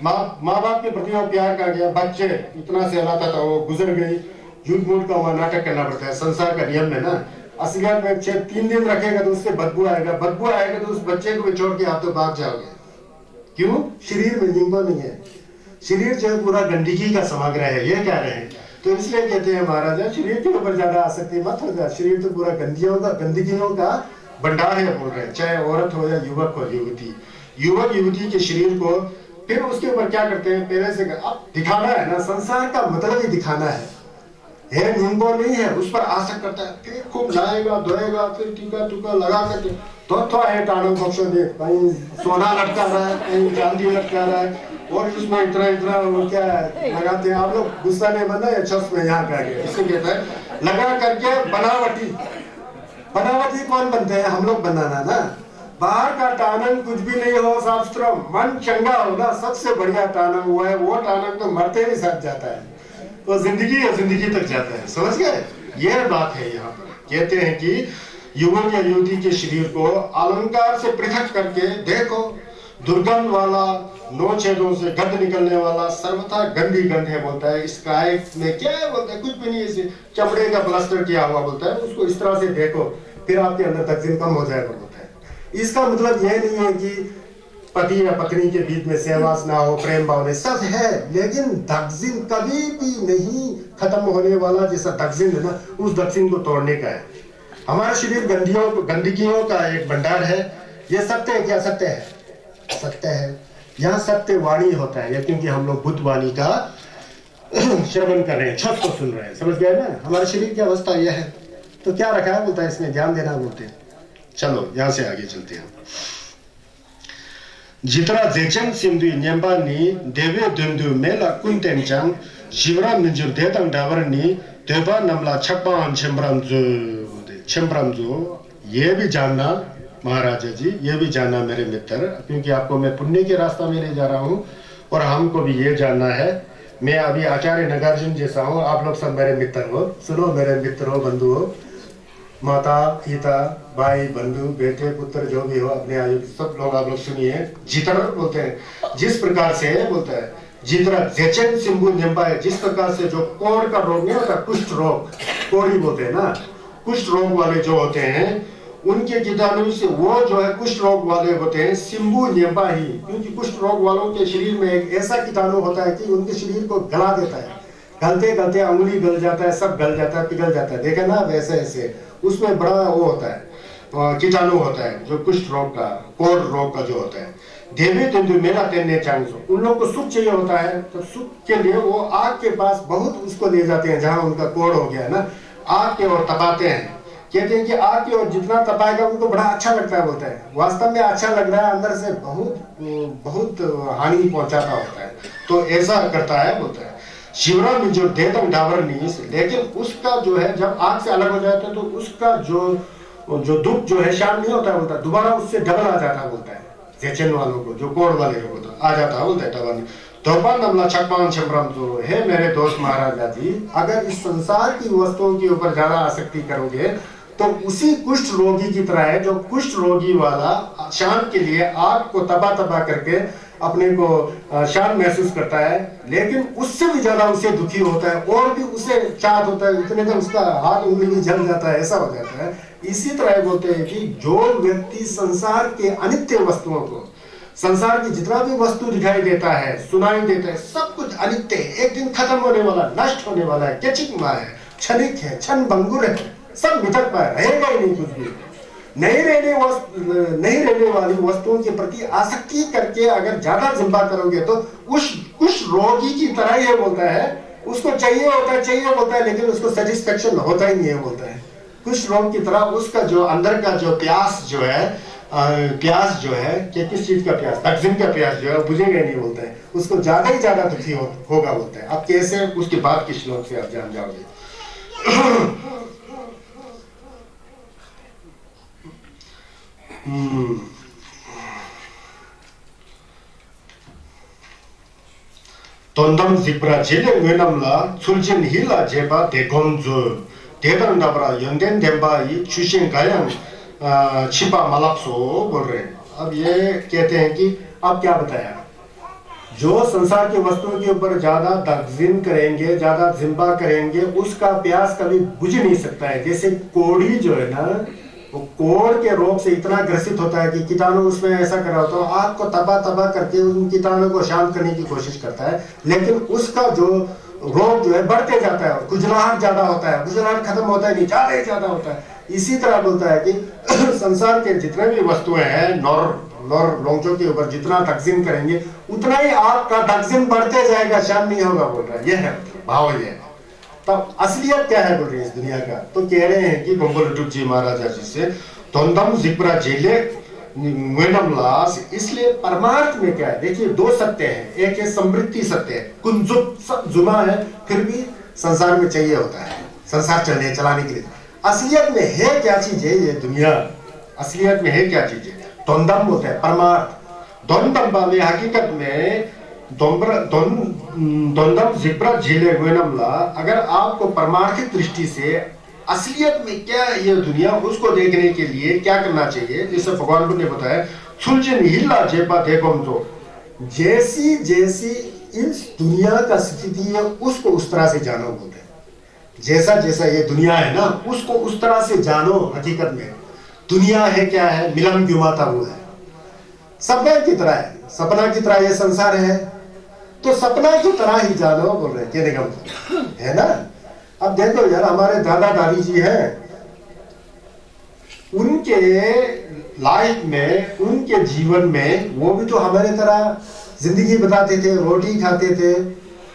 माँ बाप के प्रति वो प्यार कहाँ गया, बच्चे इतना सहलाता था वो गुजर गई, झूठ मूठ का हुआ नाटक करना पड़ता है संसार का नियम में ना। असलियत में 3 दिन रखेगा तो उससे बदबू आएगा, बदबू आएगा तो उस बच्चे को भी छोड़ के आप तो भाग जाओगे। क्यों? शरीर में जिंदा नहीं है, शरीर जो है पूरा गंदगी का समग्र है, ये कह रहे हैं। तो इसलिए कहते हैं महाराजा, शरीर के ऊपर ज्यादा आसक्ति मत हो जाए, शरीर तो पूरा गंदगियों का भंडार है बोल रहे हैं, चाहे औरत हो या युवक हो, युवक युवती के शरीर को फिर उसके ऊपर क्या करते हैं, पहले से अब दिखाना है ना, संसार का मतलब ही दिखाना है निम्बो नहीं है, उस पर आसक्त करता है, फिर खूब नहाएगा धोएगा, फिर टीका टूका लगा करके तो है टाणम पक्ष दे, कहीं सोना लटका रहा है, कहीं चांदी लटका रहा है, और उसमें इतना इतना वो क्या लगाते हैं। आप लोग गुस्सा नहीं बनना, या छस में यहाँ का इसको कहता है लगा करके बनावटी। बनावटी कौन बनते हैं? हम लोग बनाना ना। बाहर का टानन कुछ भी नहीं हो, साफ सुथरा मन चंगा हो ना, सबसे बढ़िया टानन हुआ है, वो टानन तो मरते ही सच जाता है, तो जिंदगी या जिंदगी तक जाता है। समझ गए? यह बात है। यहाँ पर कहते हैं कि युवक या युवती के शरीर को अलंकार से पृथक करके देखो, दुर्गंध वाला, नोचेदों से गंध निकलने वाला, सर्वथा गंदी गंध है बोलता है। इस काय में क्या है बोलता है, कुछ भी नहीं, इसे चमड़े का प्लास्टर किया हुआ बोलता है, उसको इस तरह से देखो, फिर आपके अंदर तकसीम कम हो जाएगा बोलता है। इसका मतलब यह नहीं है कि पति या पत्नी के बीच में सहवास ना हो, प्रेम भाव सब है, लेकिन दक्षिण कभी भी नहीं खत्म होने वाला। जैसा दक्षिण है ना, उस दक्षिण को तोड़ने का है। हमारा शरीर गंदगियों का एक भंडार है। ये सत्य है क्या? सत्य है, सत्य है। यहाँ सत्य वाणी होता है, क्योंकि हम लोग बुद्ध वाणी का श्रवण कर रहे हैं, छत को सुन रहे हैं। समझ गए ना? हमारे शरीर की अवस्था यह है। तो क्या रखा है बोलता है, इसमें ध्यान देना बोलते हैं। चलो यहाँ से आगे चलते हैं। जितरा जेचन सिंधु न्यंबानी देवे दुंदु मेला कुंटेंचंग शिवरा मिंजुर देतंग डावरनी देवा नमला छप्पान छम्ब्रमजो। ये भी जानना महाराजा जी, ये भी जानना मेरे मित्र, क्योंकि आपको मैं पुण्य के रास्ता में ले जा रहा हूँ, और हमको भी ये जानना है। मैं अभी आचार्य नागार्जुन जैसा हूँ, आप लोग सब मेरे मित्र हो। सुनो मेरे मित्र हो, बंधु हो, माता पिता भाई बंधु बेटे पुत्र जो भी हो, अपने आयु सब लोग आप लोग सुनिए। जितर बोलते हैं जिस प्रकार से, बोलता है जितरा जेचन सिंबु निम्बा है, जिस प्रकार से जो कोढ़ का रोग नहीं होता, कुष्ठ रोग, कोढ़ी बोलते हैं ना, कुष्ठ रोग वाले जो होते हैं उनके कीटाणु से वो जो है कुष्ठ रोग वाले होते हैं सिंबु निम्बा ही, क्योंकि कुष्ठ रोग वालों के शरीर में एक ऐसा कीटाणु होता है कि उनके शरीर को गला देता है। गलते गलते अंगुली गल जाता है, सब गल जाता है, पिघल जाता है, देखे ना वैसे ऐसे। उसमें बड़ा वो होता है कीटाणु होता है जो कुष्ठ रोग का, कोढ़ रोग का जो होता है। देवी तेंदु मेरा तेने चांसो, उन लोग को सुख चाहिए होता है, तो सुख के लिए वो आग के पास बहुत उसको ले जाते हैं, जहाँ उनका कोढ़ हो गया है ना, आग के ओर तपाते हैं। कहते हैं कि आग की ओर जितना तपाएगा उनको बड़ा अच्छा लगता है, बोलता है। वास्तव में अच्छा लग रहा है, अंदर से बहुत हानि पहुंचाता होता है, तो ऐसा करता है, बोलता है। शिवरा में जो देतम डावर नीस, लेकिन उसका जो है जब आग से अलग हो जाता है तो उसका जो दुख जो है शाम नहीं होता, बोलता दोबारा उससे डबल आ जाता, बोलता है। जेचन वालों को, जो कोढ़ वाले को आ जाता, बोलता है डबल। दोपन नमला छप्पान छम्ब्रम, तो है मेरे दोस्त महाराजा जी, अगर इस संसार की वस्तुओं के ऊपर ज्यादा आसक्ति करोगे तो उसी कुष्ठ रोगी की तरह है, जो कुष्ठ रोगी वाला शाम के लिए आग को तबा तबा करके अपने को शांत महसूस करता है, लेकिन उससे भी ज्यादा उसे दुखी होता है और भी उसे चाहत होता है, इतने में उसका हाथ उंगली भी जल जाता है, ऐसा हो जाता है। इसी तरह बोलते हैं कि जो व्यक्ति संसार के अनित्य वस्तुओं को, संसार की जितना भी वस्तु दिखाई देता है, सुनाई देता है, सब कुछ अनित्य है, एक दिन खत्म होने वाला, नष्ट होने वाला है, केचिकमा है, क्षणिक है, क्षण भंगुर है, सब मिटक पाए, रहेगा ही नहीं कुछ भी। नहीं रहने वाली वस्तुओं के प्रति आसक्ति करके अगर ज्यादा जिम्मा करोगे तो उस रोगी की तरह ही बोलता है, उसको चाहिए होता है, लेकिन उसको सेटिस्फेक्शन होता ही नहीं है बोलता है। कुछ रोग की तरह उसका जो अंदर का जो प्यास जो है कि किस चीज का प्यास, तकजीम का प्यास जो है बुझेगा ही नहीं बोलता है, उसको ज्यादा ही ज्यादा दुखी होगा बोलता है। अब कैसे, उसके बाद के श्लोक से आप जान जाओगे। 돈담 지브라 제레 외남라 출진 힐라 제바 대검주 대단다브라 연된 덴바이 출신 가양 छिपा मलाप्सो बोल रहे हैं। अब ये कहते हैं कि अब क्या बताया, जो संसार की वस्तुओं के ऊपर ज्यादा तकजीम करेंगे, ज्यादा जिम्बा करेंगे, उसका प्यास कभी बुझ नहीं सकता है। जैसे कोड़ी जो है ना, वो कोड़ के रोग से इतना ग्रसित होता है कि कीटाणु उसमें ऐसा कर रहा होता है, आग को तबा करके उन कीटाणु को शांत करने की कोशिश करता है, लेकिन उसका जो रोग जो है बढ़ते जाता है, खुजलाहट ज्यादा होता है, खुजलाहट खत्म होता है नहीं, ज्यादा ही ज्यादा होता है। इसी तरह बोलता है कि संसार के जितने भी वस्तुएं हैं, नौर लोगों के ऊपर जितना तकसीम करेंगे उतना ही आपका तकसीम बढ़ते जाएगा, शांत नहीं होगा बोल रहा है। यह है भाव, ये है। तब असलियत क्या है बोल रहे हैं इस दुनिया का, तो कह रहे हैं कि गोम्बोलटुप जी महाराजा जी से, द्वंद्वम जिब्रा जेले वेनम लास। इसलिए परमार्थ में क्या है, देखिए दो सत्य है, एक है समृद्धि सत्य है, कुंजुप जुमा है, फिर भी संसार में चाहिए होता है, संसार चलाने के लिए। असलियत में है क्या चीज है ये दुनिया, असलियत में है क्या चीज है, द्वंद्वम होता है परमार्थ। द्वंद्वम में हकीकत में द्वंद्वम जिब्रा झेले वेनमला, अगर आपको परमार्थिक दृष्टि से असलियत में क्या है ये दुनिया, उसको देखने के लिए क्या करना चाहिए, जैसे भगवान ने बताया, सुलझन हिला जेपा देखो, तो जैसी जैसी इस दुनिया का स्थिति है उसको उस तरह से जानो बोलते हैं। जैसा जैसा ये दुनिया है ना, उसको उस तरह से जानो। हकीकत में दुनिया है क्या है, मिलम गुमाता हुआ है, सपना की तरह है, सपना की तरह ये संसार है, तो सपना की तरह ही जानो बोल रहे कहने का मतलब है ना। अब देखो यार, हमारे दादा दादी जी हैं, उनके लाइफ में, उनके जीवन में वो भी तो हमारे तरह जिंदगी बताते थे, रोटी खाते थे,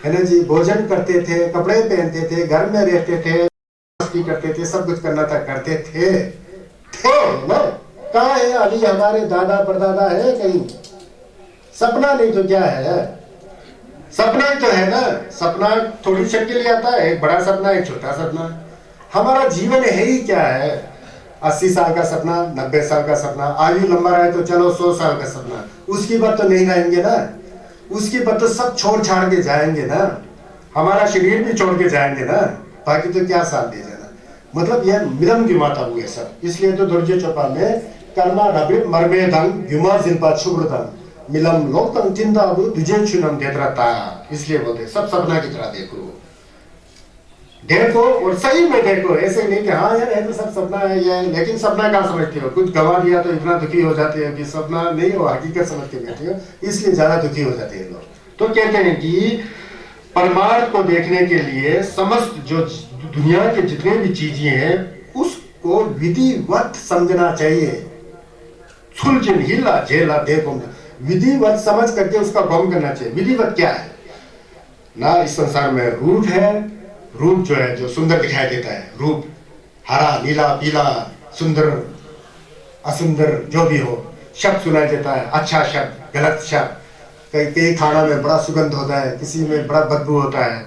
है ना जी, भोजन करते थे, कपड़े पहनते थे, घर में रहते थे, मस्ती करते थे, सब कुछ करना था करते थे ना। कहाँ है अभी हमारे दादा परदादा है कहीं? सपना नहीं तो क्या है, सपना ही तो है ना। सपना थोड़ी शक्ल ले आता है, एक बड़ा सपना, एक छोटा सपना। हमारा जीवन है ही क्या है, 80 साल का सपना, 90 साल का सपना, आयु लंबा रहे तो चलो 100 साल का सपना, उसकी बात तो नहीं रहेंगे ना, उसकी बात तो सब छोड़ छाड़ के जाएंगे ना, हमारा शरीर भी छोड़ के जाएंगे ना, बाकी तो क्या साथ दे जाना। मतलब यह मिलम गुमाता हुए सब। इसलिए तो दुर्जय चौपा में कर्मा रबित मर्मे दंग गुमा जिल्पा छुब्रदंग मिलम लोकतंग चिंता अबु तुझे चुनम देता। इसलिए बोलते सब सपना की तरह देखो और सही में देखो, ऐसे नहीं कि हाँ यार ये तो सब सपना है ये, लेकिन सपना कहाँ समझते हो, कुछ गवा दिया तो इतना दुखी हो जाते हो कि सपना नहीं हो, हकीकत समझ के बैठे हो, इसलिए ज्यादा दुखी हो जाते हैं लोग। तो कहते हैं कि परमार्थ को देखने के लिए समस्त जो दुनिया के जितने भी चीजें हैं उसको विधिवत समझना चाहिए। सुलझन हिला झेला देखो, विधिवत समझ करके उसका गम करना चाहिए। विधिवत क्या है ना, इस संसार में रूप है, रूप जो है जो सुंदर दिखाई देता है, रूप हरा नीला पीला सुंदर असुंदर जो भी हो, शब्द सुनाई देता है, अच्छा शब्द गलत शब्द, कई खाना में बड़ा सुगंध होता है, किसी में बड़ा बदबू होता है।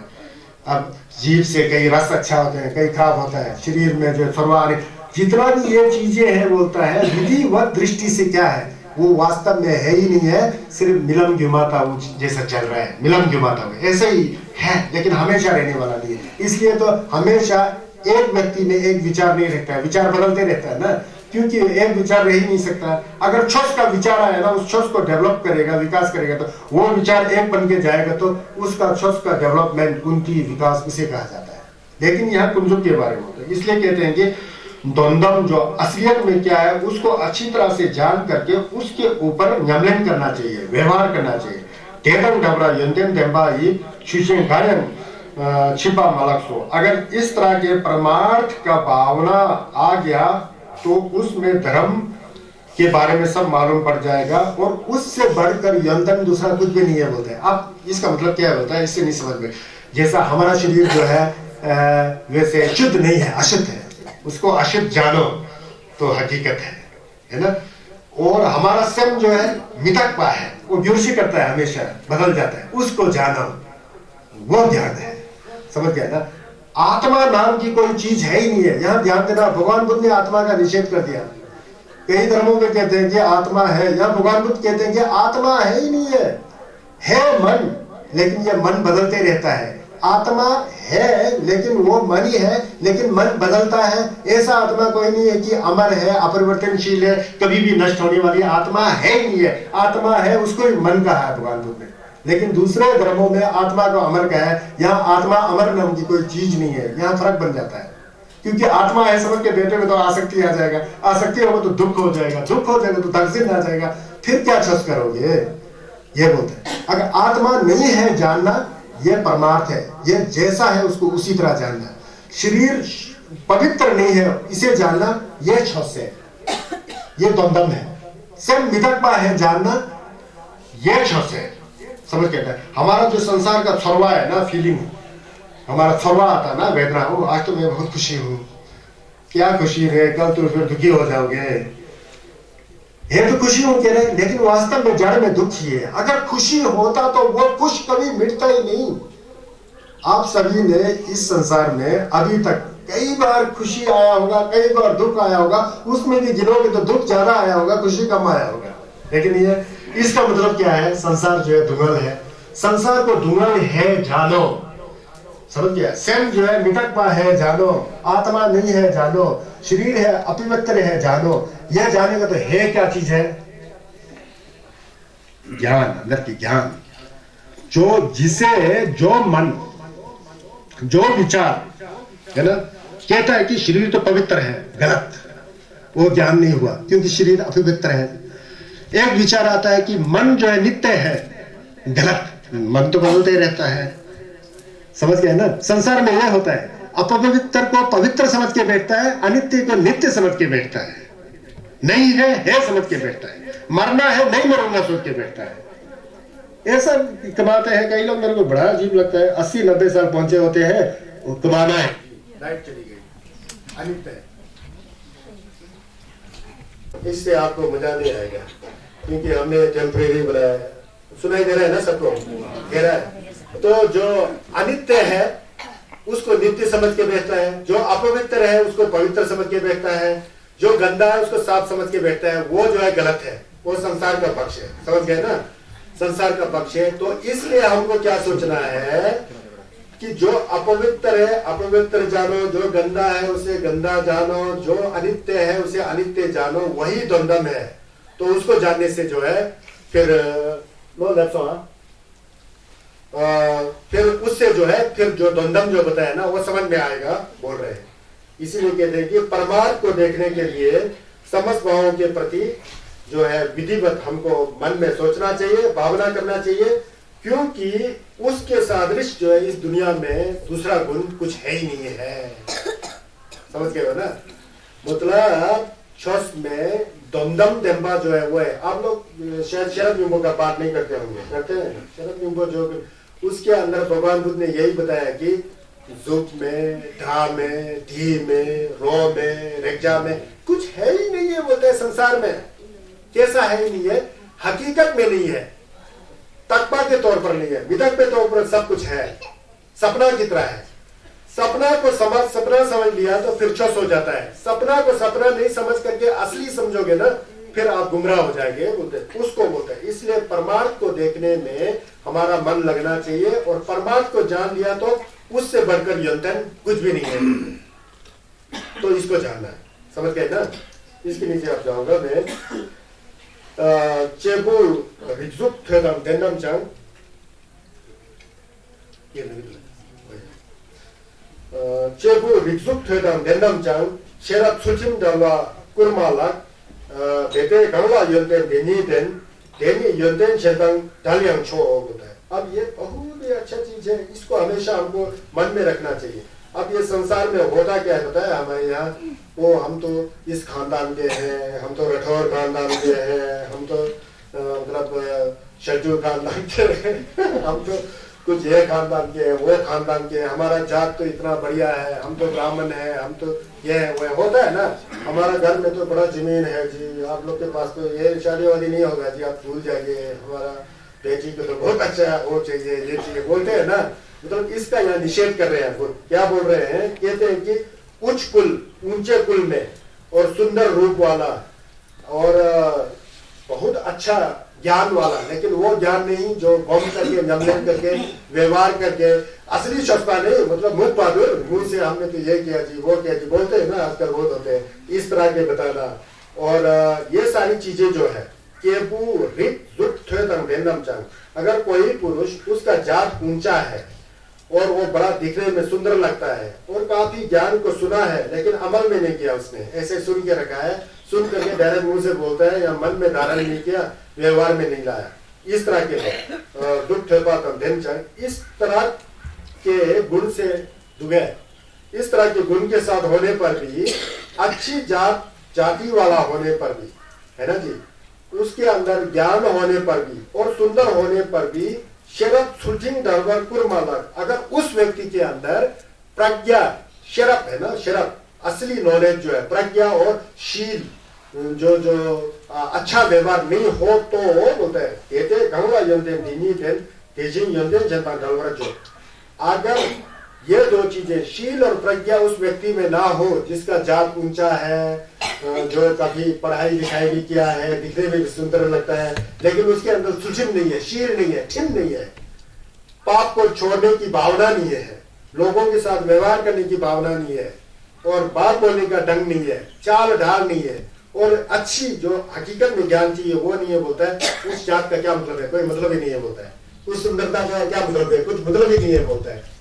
अब जीभ से कई रस अच्छा होते हैं, कई खराब होता है, शरीर में जो सर्वाहारी जितना भी ये चीजें हैं बोलता है, विधिवत दृष्टि से क्या है वो वास्तव में है ही नहीं है, सिर्फ मिलम गुमाता जैसा चल रहा है, मिलम गुमाता हुआ ऐसे ही है, लेकिन हमेशा रहने वाला नहीं है। इसलिए तो हमेशा एक व्यक्ति में एक विचार नहीं रहता है, विचार बदलते रहता है ना, क्योंकि एक विचार रह ही नहीं सकता। अगर छोस का विचार आया ना, उस छोस को डेवलप करेगा, विकास करेगा, तो वो विचार एक बन के जाएगा, तो उसका छोस का डेवलपमेंट, उन्नति, विकास उसे कहा जाता है। लेकिन यहाँ कुंजुक के बारे में होता है, इसलिए कहते हैं कि द्वंद्व जो असलियत में क्या है उसको अच्छी तरह से जान करके उसके ऊपर न्यामलन करना चाहिए, व्यवहार करना चाहिए। तेतन डबरा यंतेन देंबाई छुशें गायन छिपा मलक्सो, अगर इस तरह के परमार्थ का भावना आ गया तो उसमें धर्म के बारे में सब मालूम पड़ जाएगा, और उससे बढ़कर यंतन दूसरा कुछ भी नहीं है बोलते हैं। अब इसका मतलब क्या होता है, इससे नहीं समझ में। जैसा हमारा शरीर जो है वैसे शुद्ध नहीं है, अशुद्ध है, उसको अशुद्ध जानो तो हकीकत है ना। और हमारा स्वयं जो है मितकपा है, वो व्यूसी करता है, हमेशा बदल जाता है, उसको जानो, वो ज्ञान है। समझ गया ना। आत्मा नाम की कोई चीज है ही नहीं है। यहाँ ध्यान देना, भगवान बुद्ध ने आत्मा का निषेध कर दिया। कई धर्मों में कहते हैं कि आत्मा है, यहाँ भगवान बुद्ध कहते हैं कि आत्मा है ही नहीं है मन, लेकिन ये मन बदलते रहता है। आत्मा है लेकिन वो मन ही है, लेकिन मन बदलता है। ऐसा आत्मा कोई नहीं है कि अमर है, अपरिवर्तनशील है, कभी भी नष्ट होने वाली आत्मा है ही नहीं है। आत्मा है, उसको ही मन कहा है भगवान बुद्ध ने। लेकिन दूसरे धर्मों में आत्मा को अमर कहा है। यहाँ आत्मा अमर नाम की कोई चीज नहीं है। यहाँ फर्क बन जाता है, क्योंकि आत्मा है समझ के बेटे में तो आसक्ति आ जाएगा, आसक्ति होगा तो दुख हो जाएगा, दुख हो जाएगा तो दर्शन आ जाएगा, फिर क्या छस करोगे, ये बोलते हैं। अगर आत्मा नहीं है जानना, ये परमार्थ है, ये जैसा है उसको उसी तरह जानना। शरीर पवित्र नहीं है इसे जानना, ये छस है, ये द्वंद्व है। स्वयं मितकपा है जानना, ये छस है। समझ कहता है। हमारा जो संसार का छरवा है ना, फीलिंग, हमारा छरवा आता है ना, वेदना, हो आज तो मैं बहुत खुशी हूं, क्या खुशी है, कल तो फिर दुखी हो जाओगे। ये तो खुशी हूं कह रहे, लेकिन वास्तव में जड़ में दुख ही है। अगर खुशी होता तो वो खुश कभी मिटता ही नहीं। आप सभी ने इस संसार में अभी तक कई बार खुशी आया होगा, कई बार दुख आया होगा, उसमें भी गिनोगे तो दुख ज्यादा आया होगा, खुशी कम आया होगा। लेकिन ये इसका मतलब क्या है, संसार जो है धुंगल है। संसार को धुंगल है जानो, समझ गया। स्वयं जो है मितकपा है जानो, आत्मा नहीं है जानो, शरीर है अपवित्र है जानो। यह जानेगा तो है क्या चीज है, ज्ञान, अंदर की ज्ञान, जो जिसे जो मन, जो विचार है ना, कहता है कि शरीर तो पवित्र है, गलत, वो ज्ञान नहीं हुआ, क्योंकि शरीर अपवित्र है। एक विचार आता है कि मन जो है नित्य है, गलत, मन तो बदलते ही रहता है। समझ गए ना। संसार में यह होता है, अपवित्र को पवित्र समझ के बैठता है, अनित्य को नित्य समझ के बैठता है, नहीं है समझ के बैठता है, मरना है नहीं मरूंगा सोच के बैठता है। ऐसा कमाते हैं कई लोग, मेरे को बड़ा अजीब लगता है। 80-90 साल पहुंचे होते हैं, वो कमाना है, लाइट चली गई, अनित्य है। इससे आपको मजा नहीं आएगा, क्योंकि हमने टेम्परेरी बनाया है। सुनाई दे रहा है ना सबको, कह रहा है। तो जो अनित्य है उसको नित्य समझ के बैठता है, जो अपवित्र है उसको पवित्र समझ के बैठता है, जो गंदा है उसको साफ समझ के बैठता है, वो जो है गलत है, वो संसार का पक्ष है। समझ गए ना, संसार का पक्ष है। तो इसलिए हमको क्या सोचना है कि जो अपवित्र है अपवित्र जानो, जो गंदा है उसे गंदा जानो, जो अनित्य है उसे अनित्य जानो, वही द्वंद्व है। तो उसको जानने से जो है फिर फिर उससे जो है फिर जो द्वंद्व जो बताया ना वो समझ में आएगा, बोल रहे हैं। इसीलिए कहते हैं कि परमार्थ को देखने के लिए समस्त भावों के प्रति जो है विधिवत हमको मन में सोचना चाहिए, भावना करना चाहिए, क्योंकि उसके सादृश जो है इस दुनिया में दूसरा गुण कुछ है ही नहीं है। समझ गए हो ना। मतलब छस में द्वंद्व देंबा जो है वो है। आप लोग शायद शरद बिंबो का पाठ नहीं करते होंगे, करते हैं शरद बिंबो, जो उसके अंदर भगवान बुद्ध ने यही बताया कि जुग में, ढा में, धी में, रो में, रेजा में कुछ है ही नहीं है बोलते हैं संसार में। कैसा है ही नहीं है, हकीकत में नहीं है, तकबा के तौर पर नहीं है, विदक के तौर पर सब कुछ है, सपना की तरह है। सपना को सपना समझ लिया तो फिर चौस हो जाता है। सपना को सपना नहीं समझ करके असली समझोगे ना, फिर आप गुमराह हो जाएंगे, बोलते उसको बोलते हैं। इसलिए परमार्थ को देखने में हमारा मन लगना चाहिए, और परमार्थ को जान लिया तो उससे बढ़कर यंत्रण कुछ भी नहीं है। तो इसको जानना है, समझ गए ना। इसके नीचे आप जाऊंगा मैं। चेबू रिजुक थेदम देनम चांग चेबू रिजुक थेदम देनम चांग शेरा सुचिम दलवा कुरमाला देते गंगला यंदे देनी यंदे शेदंग डालियांग छो होता है। अब ये बहुत ही अच्छा चीज है, इसको हमेशा हमको मन में रखना चाहिए। अब ये संसार में होता क्या है पता है, हमारे यहाँ वो हम तो इस खानदान के हैं, हम तो राठौर खानदान के हैं, हम तो मतलब शल्टू खानदान के हैं, हम तो कुछ ये खानदान के हैं, वो खानदान के हैं, हमारा जात तो इतना बढ़िया है, हम तो ब्राह्मण है, हम तो ये है वो होता है ना। हमारा घर में तो बड़ा जमीन है जी, आप लोग के पास तो ये शादी वादी नहीं होगा जी, आप भूल जाइए, हमारा बेटी को तो बहुत अच्छा वो चाहिए, ये चाहिए, बोलते हैं ना। मतलब इसका यहाँ निषेध कर रहे हैं। वो क्या बोल रहे हैं, कहते हैं कि उच्च कुल, ऊंचे कुल में और सुंदर रूप वाला और बहुत अच्छा ज्ञान वाला, लेकिन वो ज्ञान नहीं जो बम करके नमलन करके व्यवहार करके असली शस्ता नहीं, मतलब मुख बहादुर, मुंह से हमने तो ये किया जी, वो किया जी, बोलते हैं ना आजकल बहुत होते हैं, इस तरह के बताना। और ये सारी चीजें जो है केबू रित जुट थेदंग देनम चांग, अगर कोई पुरुष उसका जात ऊंचा है और वो बड़ा दिखने में सुंदर लगता है और काफी ज्ञान को सुना है लेकिन अमल में नहीं किया, उसने ऐसे सुन के रखा है, सुन करके डायरेक्ट मुंह से बोलता है या मन में धारण नहीं किया, व्यवहार में नहीं लाया, इस तरह के लोग दुख इस तरह के गुण से दुगे, इस तरह के गुण के साथ होने पर भी, अच्छी जाति वाला होने पर भी, है ना जी, उसके अंदर ज्ञान होने पर भी और सुंदर होने पर भी, शरब सुजिंग डरवर कुरमालक, अगर उस व्यक्ति के अंदर प्रज्ञा, शरब है ना, शरब असली नॉलेज जो है, प्रज्ञा और शील जो अच्छा व्यवहार नहीं हो तो बोलता है कहते गंगला यंदे दीनी देन तेजिंग यंदे जनता गलवर जो, अगर ये दो चीजें शील और प्रज्ञा उस व्यक्ति में ना हो, जिसका जात ऊंचा है, जो काफी पढ़ाई लिखाई भी किया है, दिखने में भी सुंदर लगता है, लेकिन उसके अंदर सुचिम नहीं है, शील नहीं है, ठिम नहीं है, पाप को छोड़ने की भावना नहीं है, लोगों के साथ व्यवहार करने की भावना नहीं है, और बात बोलने का ढंग नहीं है, चाल ढाल नहीं है, और अच्छी जो हकीकत में ज्ञान चाहिए वो नहीं है, बोलता है उस जात का क्या मतलब है, कोई मतलब ही नहीं है, बोलता है उस सुंदरता का क्या मतलब है, कुछ मतलब ही नहीं है, बोलता है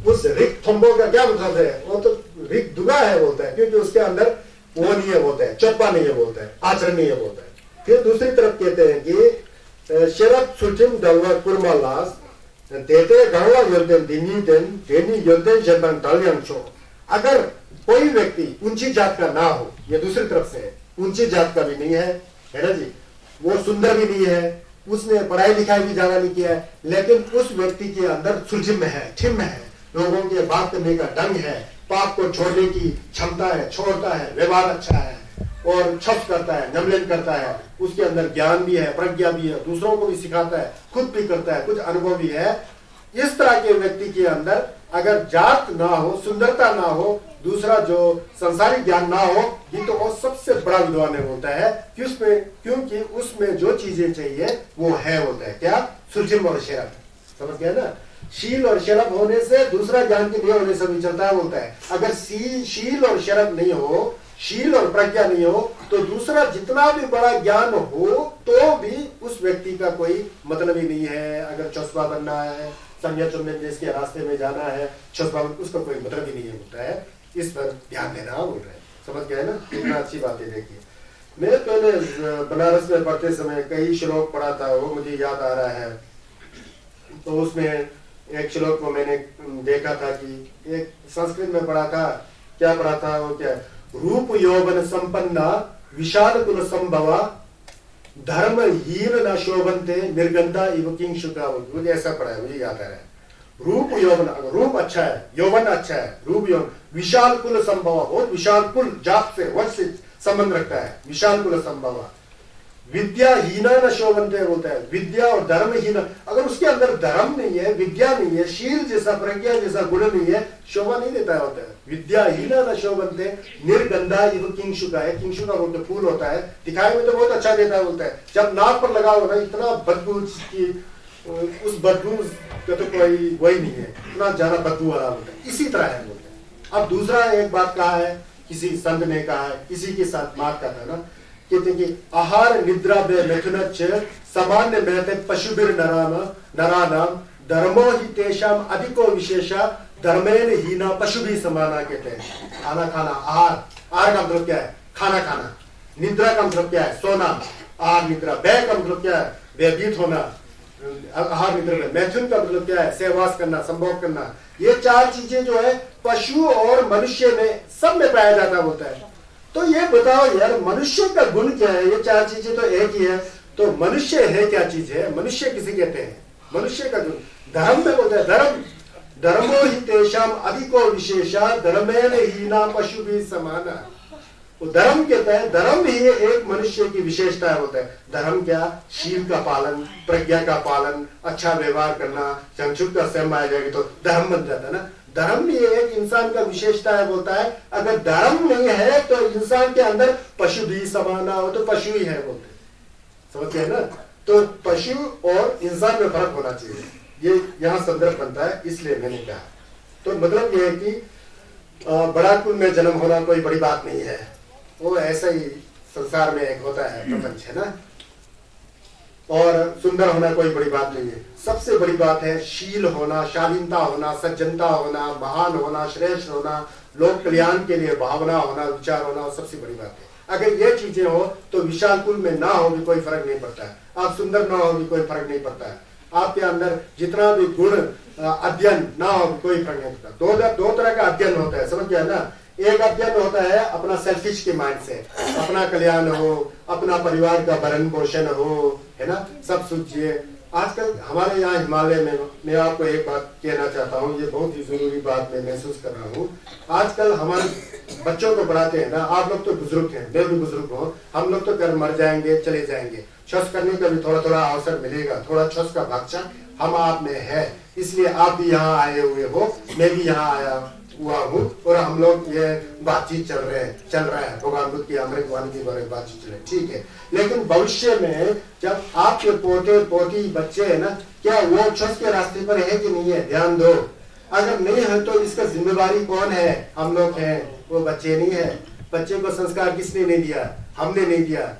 उस रिक थम्बो का क्या मतलब है, वो तो रिक दुगा है, बोलता है, क्योंकि उसके अंदर वो नहीं है, बोलता है चप्पा नहीं है, बोलता है आचरण नहीं है, बोलता है। फिर दूसरी तरफ कहते हैं कि शरद सुचिम दलवा कुरमालास देते गंगला योदेन दिनी देन देनी योदेन जबन डालियन छो, अगर कोई व्यक्ति ऊंची जात का ना हो, ये दूसरी तरफ से है, ऊंची जात का भी नहीं है ना जी, वो सुंदर भी नहीं है, उसने पढ़ाई लिखाई भी ज्यादा नहीं किया है, लेकिन उस व्यक्ति के अंदर सुलझिम है, ठिम है, लोगों के बात करने का ढंग है, पाप को छोड़ने की क्षमता है, छोड़ता है, व्यवहार अच्छा है और छप करता है, नमलन करता है, उसके अंदर ज्ञान भी है, प्रज्ञा भी है, दूसरों को भी सिखाता है, खुद भी करता है, कुछ अनुभव भी है, इस तरह के व्यक्ति के अंदर अगर जात ना हो, सुंदरता ना हो, दूसरा जो संसारिक ज्ञान ना हो, ये तो वो सबसे बड़ा विद्वान है, होता है क्योंकि उसमें जो चीजें चाहिए वो है, होता है क्या, सुलझिम और शरब, समझ गया ना। शील और शरब होने से दूसरा ज्ञान के नहीं होने से भी चलता है, बोलता है अगर शील और शरब नहीं हो, शील और प्रज्ञा नहीं हो, तो दूसरा जितना भी बड़ा ज्ञान हो तो भी उस व्यक्ति का कोई मतलब ही नहीं है। अगर चश्मा बनना है, संज्ञा चुनने देश के रास्ते में जाना है, चश्मा, उसका कोई मतलब ही नहीं होता है, इस पर ध्यान देना बोल रहे हैं, समझ गए ना, कितना अच्छी बात है। देखिए मैं पहले बनारस में पढ़ते समय कई श्लोक पढ़ा था, वो मुझे याद आ रहा है, तो उसमें एक श्लोक को मैंने देखा था कि एक संस्कृत में पढ़ा था, क्या पढ़ा था वो, क्या रूप यौवन संपन्ना विशाल कुल संभवा धर्म हीन न शोभनते निर्गंधा इव किंशुका, मुझे ऐसा पढ़ा है, मुझे याद आ रहा है। रूप यौवन, रूप अच्छा है, यौवन अच्छा है, रूप यौवन, विशाल कुल संभवा, बहुत विशाल कुल जात से वंश से संबंध रखता है, विशाल कुल संभवा, विद्या हीना न शोभनते बोलता है, विद्या और धर्म हीना, अगर उसके अंदर धर्म नहीं है, विद्या नहीं है, शील जैसा प्रज्ञा जैसा गुण नहीं है, शोभा नहीं देता होता है। विद्या हीना न शोभनते निर्गंधा इव किंशुका है, किंशुका बोलते फूल होता है, दिखाई में तो बहुत अच्छा देता है, बोलता है जब नाक पर लगा होगा इतना बदबू की, उस बदबू का तो कोई वही नहीं है, इतना ज्यादा बदबू वाला होता है, इसी तरह है, बोलते हैं। अब दूसरा एक बात कहा है किसी संत ने कहा है, किसी के साथ बात करता है ना, कहते हैं कि आहार निद्रा बे मिथुनच्च सामान्य महते पशुभिर नरानाम धर्मो ही तेषाम अधिको विशेषा धर्मेन हीना पशु भी समाना। कहते हैं खाना खाना, आहार का मतलब क्या है? खाना खाना। निद्रा का मतलब क्या है? सोना। आहार निद्रा। व्यय का मतलब क्या है? व्यतीत होना। आहार निद्रा में। मैथुन का मतलब क्या है? सहवास करना, संभोग करना। ये चार चीजें जो है पशु और मनुष्य में सब में पाया जाता होता है। तो ये बताओ यार, मनुष्य का गुण क्या है? ये चार चीजें तो एक ही है, तो मनुष्य है क्या चीज है? मनुष्य किसे कहते हैं? मनुष्य का गुण धर्म में बोलते हैं। धर्मो ही तेषाम अधिको विशेषा धर्मेन हीना पशु भी समाना। धर्म कहता है, धर्म ही एक मनुष्य की विशेषता होता है। धर्म क्या? शील का पालन, प्रज्ञा का पालन, अच्छा व्यवहार करना। संक्षुप का स्वयं आ जाएगी तो धर्म बन जाता है ना। धर्म भी एक इंसान का विशेषता है, बोलता है अगर धर्म नहीं है तो इंसान के अंदर पशु भी समाना हो तो पशु ही है बोलते, समझते हैं ना। तो पशु और इंसान में फर्क होना चाहिए, ये यहाँ संदर्भ बनता है, इसलिए मैंने कहा। तो मतलब ये है कि बड़ा कुल में जन्म होना कोई बड़ी बात नहीं है, वो ऐसा ही संसार में एक होता है प्रपंच, है ना। और सुंदर होना कोई बड़ी बात नहीं है। सबसे बड़ी बात है शील होना, शालीनता होना, सज्जनता होना, महान होना, श्रेष्ठ होना, लोक कल्याण के लिए भावना होना, विचार होना, सबसे बड़ी बात है। अगर ये चीजें हो तो विशाल कुल में ना हो भी कोई फर्क नहीं पड़ता है। आप सुंदर ना हो भी कोई फर्क नहीं पड़ता है। आपके अंदर जितना भी गुण अध्ययन ना हो भी कोई फर्क नहीं पड़ता। दो तरह का अध्ययन होता है, समझ गया ना। एक अध्ययन होता है अपना सेल्फिश के माइंड से, अपना कल्याण हो, अपना परिवार का भरण पोषण हो, है ना, सब सूझिए। आजकल हमारे यहाँ हिमालय में, मैं आपको एक बात कहना चाहता हूँ, ये बहुत ही जरूरी बात मैं महसूस कर रहा हूँ। आजकल हमारे बच्चों को पढ़ाते हैं ना, आप लोग तो बुजुर्ग हैं, मैं भी बुजुर्ग हूँ, हम लोग तो कर मर जाएंगे, चले जाएंगे। छस करने का भी थोड़ा थोड़ा अवसर मिलेगा, थोड़ा छस का भाषा हम आप में है, इसलिए आप भी यहाँ आए हुए हो, मैं भी यहाँ आया हुआ हूँ, और हम लोग ये बातचीत चल रहा है भगवान बुद्ध की अमृत वाणी के बारे में बातचीत चल रही है, ठीक है। लेकिन भविष्य में जब आपके पोते पोती बच्चे है ना, क्या वो छस के रास्ते पर है कि नहीं है? ध्यान दो। अगर नहीं है तो इसका जिम्मेवारी कौन है? हम लोग हैं, वो बच्चे नहीं है। बच्चे को संस्कार किसने नहीं दिया? हमने नहीं दिया,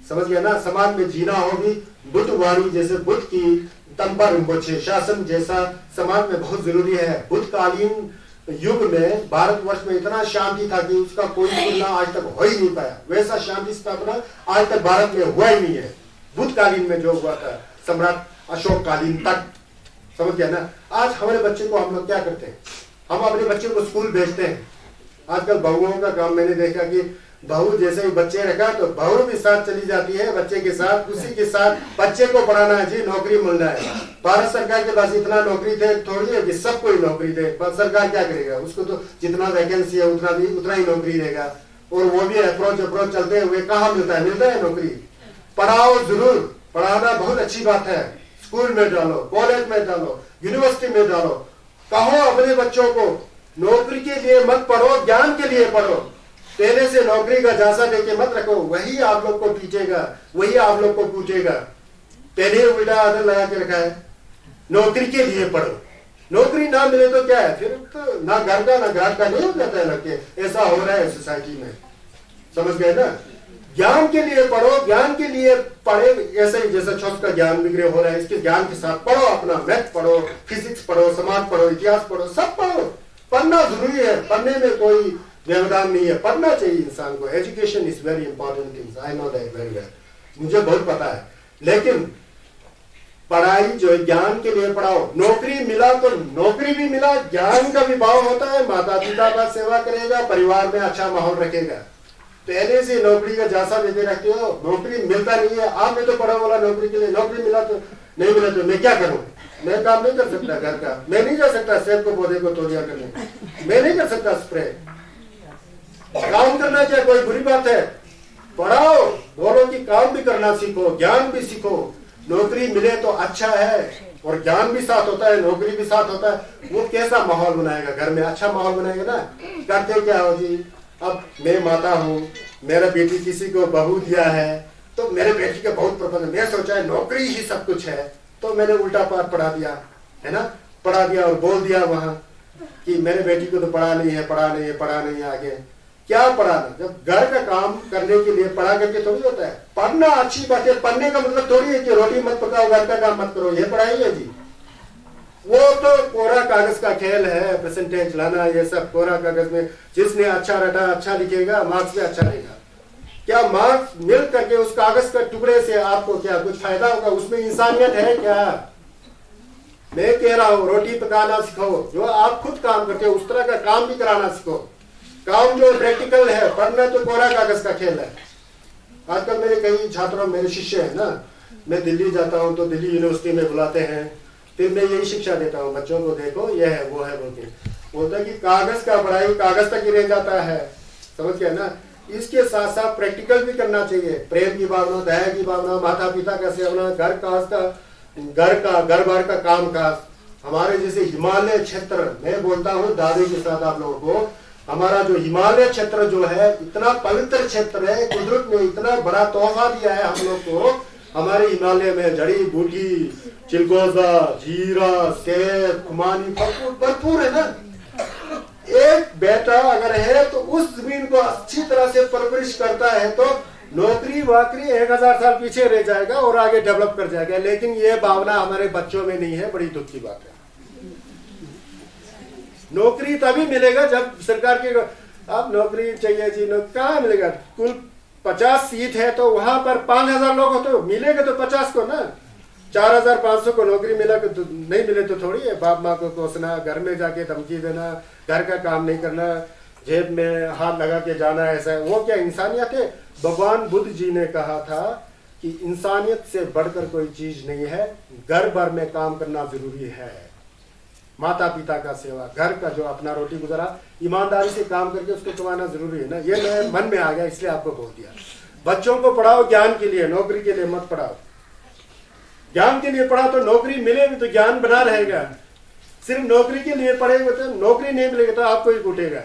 समझ गया ना। समाज में जीना होगी बुद्ध वाणी जैसे, बुद्ध की तंपा रिम्पोचे शासन जैसा समाज में बहुत जरूरी है। बुद्ध कालीन युग में भारतवर्ष में इतना शांति था कि उसका कोई तुलना आज तक हो ही नहीं पाया। वैसा शांति स्थापना आज तक भारत में हुआ ही नहीं है। बुद्ध कालीन में जो हुआ था, सम्राट अशोक कालीन तक, समझ गया ना। आज हमारे बच्चे को हम लोग क्या करते हैं? हम अपने बच्चे को स्कूल भेजते हैं। आजकल बहुओं का काम मैंने देखा कि बहू जैसे ही बच्चे रखा तो बहू भी साथ चली जाती है बच्चे के साथ, उसी के साथ बच्चे को पढ़ाना है जी, नौकरी मिलना है। भारत सरकार के पास इतना नौकरी थे थोड़ी है कि सबको ही नौकरी दे। सरकार क्या करेगा? उसको तो जितना वैकेंसी है उतना ही नौकरी देगा, और वो भी अप्रोच चलते हुए कहाँ मिलता है नौकरी। पढ़ाओ जरूर, पढ़ाना बहुत अच्छी बात है। स्कूल में डालो, कॉलेज में डालो, यूनिवर्सिटी में डालो। कहो अपने बच्चों को नौकरी के लिए मत पढ़ो, ज्ञान के लिए पढ़ो। पहले से नौकरी का झांसा देके मत रखो, वही आप लोग को पीटेगा, वही आप लोग को पूछेगा। पहले उल्टा आदत लगा के रखा है, नौकरी के लिए पढ़ो। नौकरी ना मिले तो क्या है? फिर तो ना घर का ना घाट का नहीं हो जाता है लड़के। ऐसा हो रहा है सोसाइटी में, समझ गए ना। ज्ञान के लिए पढ़ो, ज्ञान के लिए पढ़े। ऐसे ही जैसा छठ का ज्ञान विग्रह हो रहा है, इसके ज्ञान के साथ पढ़ो। अपना मैथ पढ़ो, फिजिक्स पढ़ो, समाज पढ़ो, इतिहास पढ़ो, सब पढ़ो। पढ़ना जरूरी है, पढ़ने में कोई व्यवधान नहीं है, पढ़ना चाहिए इंसान को। Education is very important things, I know that very well, मुझे बहुत पता है। लेकिन पढ़ाई जो है ज्ञान के लिए पढ़ाओ। नौकरी मिला तो नौकरी भी मिला, ज्ञान का भी भाव होता है, माता पिता का सेवा करेगा, परिवार में अच्छा माहौल रखेगा। पहले से नौकरी का झांसा देते रखते हो, नौकरी मिलता नहीं है। आपने तो पढ़ा बोला नौकरी के लिए, नौकरी मिला तो नहीं मिला तो मैं क्या करूं? मैं काम नहीं कर सकता घर का, मैं नहीं जा सकता सेब को पौधे को तोड़िया करने, मैं नहीं कर सकता स्प्रे। काम करना क्या कोई बुरी बात है? पढ़ाओ, बोलो कि काम भी करना सीखो, ज्ञान भी सीखो। नौकरी मिले तो अच्छा है, और ज्ञान भी साथ होता है, नौकरी भी साथ होता है। वो कैसा माहौल बनाएगा घर में? अच्छा माहौल बनाएगा ना। करते क्या हो जी, अब मैं माता हूँ, मेरा बेटी किसी को बहू दिया है तो मेरे बेटी का बहुत प्रबंध, मैं सोचा है नौकरी ही सब कुछ है, तो मैंने उल्टा पाठ पढ़ा दिया, है ना। पढ़ा दिया और बोल दिया वहां कि मेरे बेटी को तो पढ़ा नहीं है आगे, क्या पढ़ाना? जब घर का काम करने के लिए पढ़ा करके थोड़ी होता है। पढ़ना अच्छी बात है, पढ़ने का मतलब थोड़ी है कि रोटी मत पकाओ, घर का काम मत करो, ये पढ़ाई है जी? वो तो कोरा कागज का खेल है, परसेंटेज लाना, ये सब कोरा कागज में जिसने अच्छा रटा अच्छा लिखेगा, मार्क्स भी अच्छा लेगा। क्या मार्क्स मिल करके उस कागज का टुकड़े से आपको क्या कुछ फायदा होगा? उसमें इंसानियत है क्या? मैं कह रहा हूं रोटी पकाना सिखाओ, जो आप खुद काम करते हो उस तरह का काम भी कराना सीखो। काम जो प्रैक्टिकल है, पढ़ना तो कोरा कागज का खेल है। आजकल मेरे कई छात्रों, मेरे शिष्य है ना, मैं दिल्ली जाता हूं तो दिल्ली यूनिवर्सिटी में बुलाते हैं, फिर मैं यही शिक्षा देता हूं बच्चों को, देखो ये है वो है बोलते। बोलता है कि कागज का पढ़ाई कागज तक ही रह जाता है, समझ गए ना? इसके साथ साथ प्रैक्टिकल भी करना चाहिए। प्रेम की भावना, दया की भावना, माता पिता का सेवना, घर बार का काम काज। हमारे जैसे हिमालय क्षेत्र, मैं बोलता हूँ दावे के साथ आप लोगों को, हमारा जो हिमालय क्षेत्र जो है इतना पवित्र क्षेत्र है, कुदरत ने इतना बड़ा तोहफा दिया है हम लोग को। हमारे हिमालय में जड़ी बूटी, चिलगोजा, जीरा, सेब, खुमानी भरपूर है ना। एक बेटा अगर है तो उस जमीन को अच्छी तरह से परवरिश करता है तो नौकरी वाकरी 1000 साल पीछे रह जाएगा और आगे डेवलप कर जाएगा। लेकिन ये भावना हमारे बच्चों में नहीं है, बड़ी दुख की बात है। नौकरी तभी मिलेगा जब सरकार की, अब नौकरी चाहिए जी, कहाँ मिलेगा? कुल 50 सीट है तो वहां पर 5000 लोग हो तो मिलेगा तो 50 को ना। 4500 को नौकरी मिला तो नहीं मिले तो थोड़ी है बाप माँ को कोसना, घर में जाके धमकी देना, घर का काम नहीं करना, जेब में हाथ लगा के जाना, ऐसा है वो क्या इंसानियत है? भगवान बुद्ध जी ने कहा था कि इंसानियत से बढ़कर कोई चीज नहीं है, घर भर में काम करना जरूरी है। माता पिता का सेवा, घर का जो अपना रोटी गुजारा ईमानदारी से काम करके उसको कमाना जरूरी है ना। ये मेरे मन में आ गया इसलिए आपको बोल दिया। बच्चों को पढ़ाओ ज्ञान के लिए, नौकरी के लिए मत पढ़ाओ। ज्ञान के लिए पढ़ा तो नौकरी मिलेगी तो ज्ञान बना रहेगा। सिर्फ नौकरी के लिए पढ़ेंगे तो नौकरी नहीं मिलेगी तो आपको ही कूटेगा,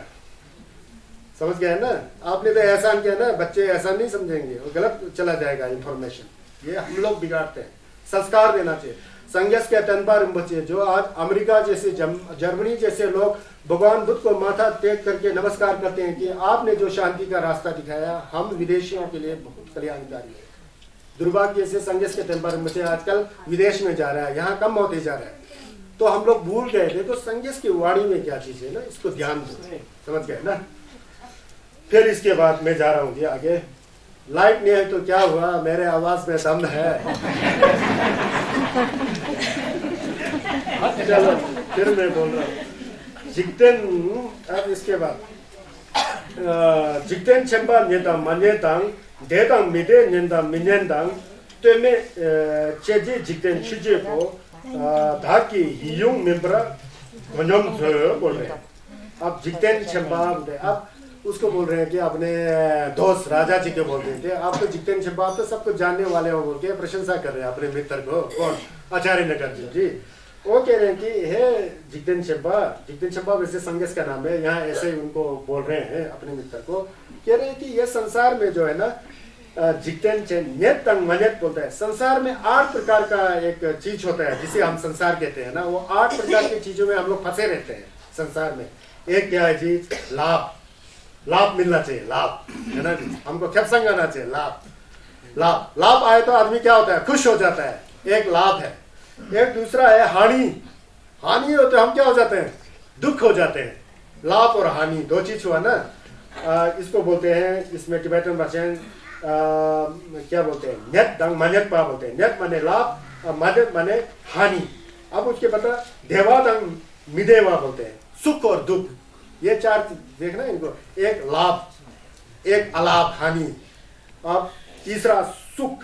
समझ गए ना? आपने तो एहसान किया ना, बच्चे एहसान नहीं समझेंगे, वो गलत चला जाएगा इंफॉर्मेशन। ये हम लोग बिगाड़ते हैं। संस्कार देना चाहिए। संघर्ष के तनबार बच्चे जो आज अमेरिका जैसे, जर्मनी जैसे लोग भगवान बुद्ध को माथा टेक करके नमस्कार करते हैं कि आपने जो शांति का रास्ता दिखाया, हम विदेशियों के लिए बहुत कल्याणकारी है। दुर्भाग्य से संघर्ष के तनबार बच्चे आजकल विदेश में जा रहा है, यहाँ कम होते जा रहा है। तो हम लोग भूल गए थे तो संघर्ष की वाणी में क्या चीज है ना, इसको ध्यान दो, समझ गए ना? फिर इसके बाद मैं जा रहा हूँ जी आगे। लाइट नहीं है तो क्या हुआ, मेरे आवाज में दम है। चलो फिर मैं बोल रहा हूँ जिक्तेन। अब इसके बाद जिक्तेन चंबा नेता मनेतांग देतांग मिदे नेता मिनेतांग तो मैं चेजी जिक्तेन चुजे को धाकी हियुंग मेंबरा गन्यम बोल रहे हैं। अब जिक्तेन चंबा, अब उसको बोल रहे हैं कि अपने दोस्त राजा जी के बोल रहे थे, आप तो जिक्तेन चंबा, आप तो सबको जानने वाले हो बोल के प्रशंसा कर रहे हैं अपने मित्र को। कौन? आचार्य नगर जी। वो कह रहे हैं कि हे जिक्तेन चंबा वैसे संघर्ष का नाम है, यहाँ ऐसे ही उनको बोल रहे हैं अपने मित्र को। कह रहे हैं कि ये संसार में जो है ना, जिक्तेन तंग मनेत बोलता है, संसार में 8 प्रकार का एक चीज होता है जिसे हम संसार कहते हैं ना। वो 8 प्रकार की चीजों में हम लोग फंसे रहते हैं संसार में। एक क्या है जी? लाभ मिलना चाहिए, लाभ है ना जी, हमको खेपसंग आना चाहिए, लाभ आए तो आदमी क्या होता है? खुश हो जाता है, एक लाभ है। एक दूसरा है हानि हो तो हम क्या हो जाते हैं? दुख हो जाते हैं। लाभ और हानि 2 चीज हुआ ना। इसको बोलते हैं, इसमें टिबेटन भाषा क्या बोलते हैं? नेत दंग मनेत पा बोलते हैं। नेत माने लाभ, मनेत माने हानि। अब उसके पता देवा दंग मिदेवा बोलते हैं, सुख और दुख। ये 4 देखना इनको, एक लाभ, एक अलाभ हानि, अब तीसरा सुख,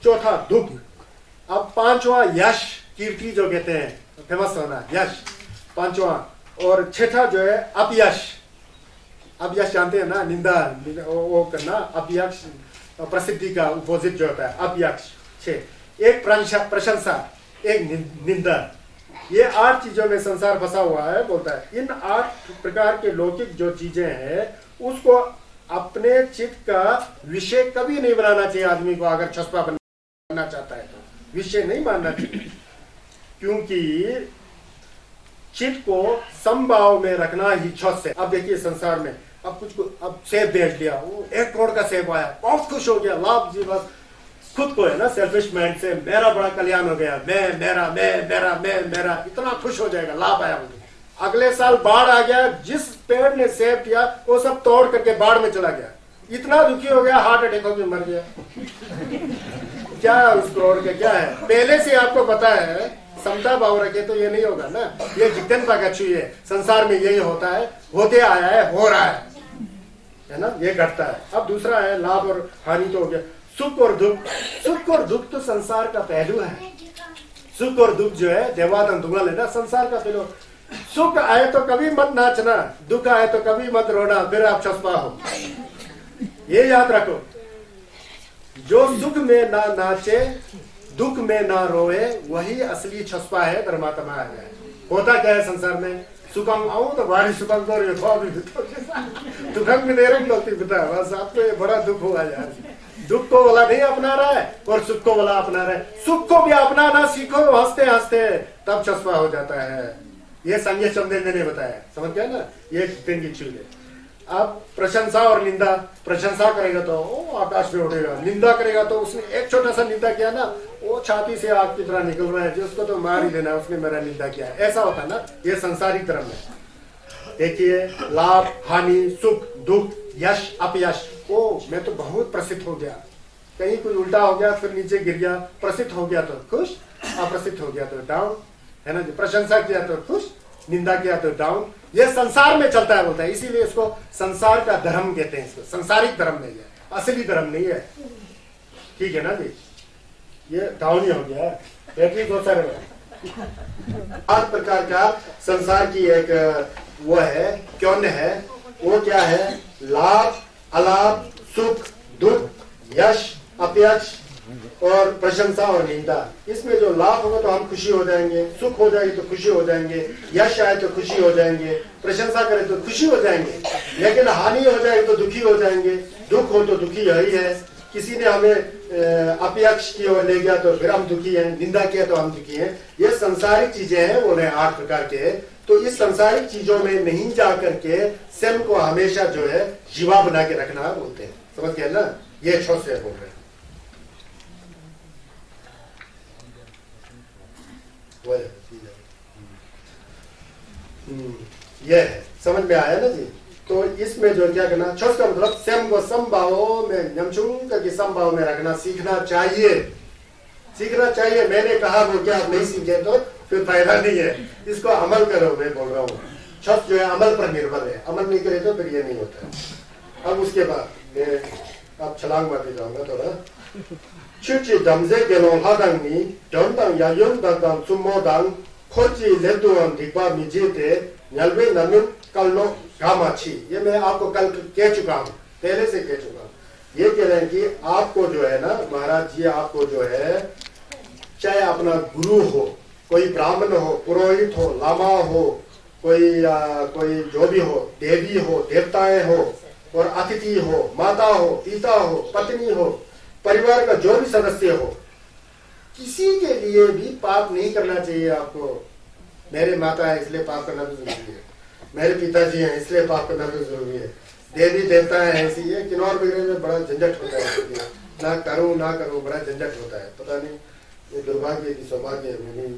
चौथा दुख, अब 5वां यश कीर्ति जो कहते हैं, फेमस होना, यश 5वां, और 6ठा जो है अपयश। अपयश जानते हैं ना, निंदा वो करना, अपयश प्रसिद्धि का अपोजिट जो होता है अपयश। 6 एक प्रशंसा, एक निंदा। ये 8 चीजों में संसार फंसा हुआ है बोलता है। इन 8 प्रकार के लौकिक जो चीजें हैं उसको अपने चित्त का विषय कभी नहीं बनाना चाहिए आदमी को। अगर छसपा बनना चाहता है तो विषय नहीं मानना चाहिए, क्योंकि चित्त को समभाव में रखना ही छस है। अब देखिए संसार में अब अब सेब बेच लिया, वो 1 करोड़ का सेब आया, बहुत खुश हो गया, लाभ जी बस खुद को है ना सेल्फिश माइंड से मेरा बड़ा कल्याण हो गया, मैं मेरा इतना खुश हो जाएगा, लाभ आया मुझे। अगले साल बाढ़ आ गया, जिस पेड़ ने सेब किया वो सब तोड़ करके बाढ़ में चला गया, इतना दुखी हो गया, हार्ट अटैक होकर मर गया। क्या उस करोड़ के क्या है? पहले से आपको पता है समता भाव रखे तो ये नहीं होगा ना, ये जिज्ञासा का छुई है, संसार में यही होता है, होते आया है, हो रहा है ना, ये घटता है। अब दूसरा है लाभ और हानि तो हो गया, सुख और दुख। सुख और दुख तो संसार का पहलू है, सुख और दुख जो है देवादन दुगल है ना, संसार का पहलू। सुख आए तो कभी मत नाचना, दुख आए तो कभी मत रोना, फिर आप छसपा हो, ये याद रखो। जो सुख में ना नाचे, दुख में ना रोए, वही असली छसपा है, परमात्मा है। होता क्या है संसार में, सुखम आऊं तो भारी सुखम तो दुखम में देर बता, बस आपको ये बड़ा दुख हुआ यार। दुख को वाला नहीं अपना रहा है और सुख को वाला अपना रहा है। सुख को भी अपनाना सीखो हंसते हंसते, तब छसपा हो जाता है। ये संजय चंदेल ने बताया, समझ गया ना, ये दिन की चीज है। अब प्रशंसा और निंदा, प्रशंसा करेगा तो वो आकाश में उड़ेगा, निंदा करेगा तो उसने एक छोटा सा निंदा किया ना, वो छाती से आग की तरह निकल रहा है, जो उसको तो मार ही देना, उसने मेरा निंदा किया है, ऐसा होता है ना। ये संसारिक धर्म है। देखिए लाभ हानि, सुख दुख, यश अपयश, ओ मैं तो बहुत प्रसिद्ध हो गया, कहीं कोई उल्टा हो गया फिर नीचे गिर गया, प्रसिद्ध हो गया तो खुश, अप्रसिद्ध हो गया तो डाउन, है ना। प्रशंसा किया तो खुश, निंदा किया तो डाउन, ये संसार में चलता है बोलता है। इसीलिए इसको संसार का धर्म कहते हैं, इसको संसारिक धर्म नहीं है, असली धर्म नहीं है, ठीक है ना जी। ये डाउन ही हो गया, बैटरी बहुत सारे 8 प्रकार का संसार की एक वो है, क्यों है वो क्या है, लाभ अलाभ, सुख दुख, यश अपयश और प्रशंसा और निंदा। इसमें जो लाभ होगा तो हम खुशी हो जाएंगे, सुख हो जाएगी तो खुशी हो जाएंगे, यश आए तो खुशी हो जाएंगे, प्रशंसा करें तो खुशी हो जाएंगे, लेकिन हानि हो जाए तो दुखी हो जाएंगे, दुख हो तो दुखी यही है। किसी ने हमें अपयश की ओर ले गया तो फिर हम दुखी हैं, निंदा किया तो हम दुखी हैं। ये संसारिक चीजें हैं, वो 8 प्रकार के। तो इस संसारिक चीजों में नहीं जा करके स्वयं को हमेशा जो है जीवा बना के रखना बोलते हैं, समझ गए ना। ये छोड़ से बोल रहे हैं, ये है, समझ में आया ना जी। तो इसमें जो क्या करना, छोड़ का मतलब स्वयं को समभाव में, नमचुंग के समभाव में रखना सीखना चाहिए, सीखना चाहिए। मैंने कहा वो क्या आप नहीं सीखे तो फिर फायदा नहीं है, इसको अमल करो, मैं बोल रहा हूँ। छत जो है अमल पर निर्भर है, अमल नहीं करे तो फिर ये नहीं होता है। अब उसके बाद मैं अब छलांग मारते जाऊंगा थोड़ा। 추치 damze gelong 하당니 전당 야연 당당 수모당 खोची लेदुआम दिखा मिजेते नलवे नमिन कल्लो गामाची। ये मैं आपको कल कह चुका हूँ, पहले से कह चुका हूँ। ये कह रहे हैं कि आपको जो है ना महाराज जी, आपको जो है चाहे अपना गुरु हो, कोई ब्राह्मण हो, पुरोहित हो, लामा हो, कोई जो भी हो, देवी हो, देवताएं हो, और अतिथि हो, माता हो, पिता हो, पत्नी हो, परिवार का जो भी सदस्य हो, किसी के लिए भी पाप नहीं करना चाहिए आपको। मेरे माता है इसलिए पाप करना भी जरूरी है, मेरे पिताजी हैं इसलिए पाप करना भी जरूरी है, देवी देवता है ऐसी है, किन्नौर वगैरह में बड़ा झंझट होता है, ना करूं ना करूं बड़ा झंझट होता है। पता नहीं ये दुर्भाग्य की सौभाग्य मैं नहीं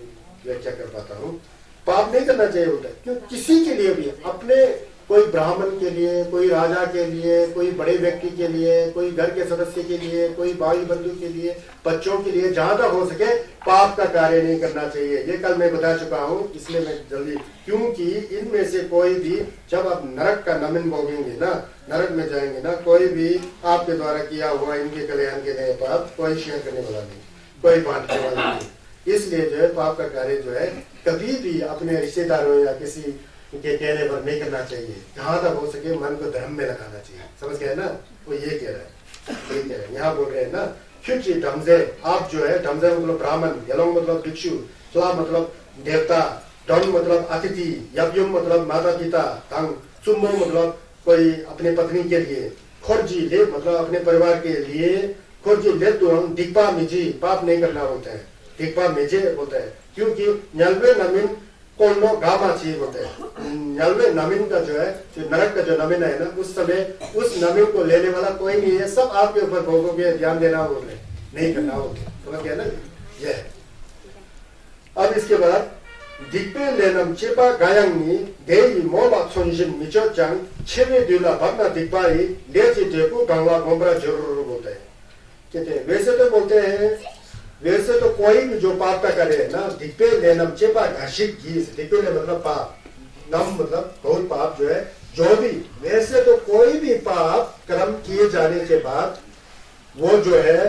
व्याख्या कर पाता हूँ। पाप नहीं करना चाहिए होता है, क्यों किसी के लिए भी, अपने कोई ब्राह्मण के लिए, कोई राजा के लिए, कोई बड़े व्यक्ति के लिए, कोई घर के सदस्य के लिए, कोई भाई बंधु के लिए, बच्चों के लिए, जहां तक हो सके पाप का कार्य नहीं करना चाहिए। ये कल मैं बता चुका हूँ, इसलिए मैं जल्दी, क्योंकि इनमें से कोई भी जब आप नरक का नमन भोगेंगे ना, नरक में जाएंगे ना, कोई भी आपके द्वारा किया हुआ इनके कल्याण के लिए पाप कोई शेयर करने वाला नहीं, कोई बांटने वाला नहीं। इसलिए जो है पाप का कार्य जो है कभी भी अपने रिश्तेदारों या किसी के कहने पर नहीं करना चाहिए। जहां तक हो सके मन को धर्म में लगाना चाहिए, समझ गए ना। वो ये कह रहा है, ये कह रहे हैं, यहाँ बोल रहे हैं ना, क्योंकि ढमजे, आप जो है ढमजे मतलब ब्राह्मण, यलोंग मतलब भिक्षु, स्ला मतलब देवता, डन मतलब अतिथि, यव्युम मतलब माता पिता, तंग सुमो मतलब कोई अपने पत्नी के लिए, खोरजी ले मतलब अपने परिवार के लिए, खोरजी ले तो दिग्पा मिजी, पाप नहीं करना होता है, दिग्पा मिजे होता है। क्योंकि नलवे नमिन कोल्लो गामा ची बोलते हैं। यलवे नमीन का जो है, जो नरक का जो नमीन है ना, उस समय उस नमीन को लेने वाला कोई नहीं है, सब आपके ऊपर भोगोगे, ध्यान देना बोल रहे, नहीं करना होगा, समझ गया ना? ये है। अब इसके बाद दिक्पे लेनम चेपा गायंगनी देई मोबा छोंजिन मिचोचांग छेवे दुला भगना दिक्पाई लेची टेपू गंगा गोमरा जरूर बोलते हैं। कहते हैं वैसे तो बोलते हैं, वैसे तो कोई भी जो पाप का करे ना, दिक्पे लेनम चेपा घाशिक गीस, दिक्पे ले मतलब पाप, नम मतलब बहुत पाप जो है, जो भी वैसे तो कोई भी पाप कर्म किए जाने के बाद वो जो है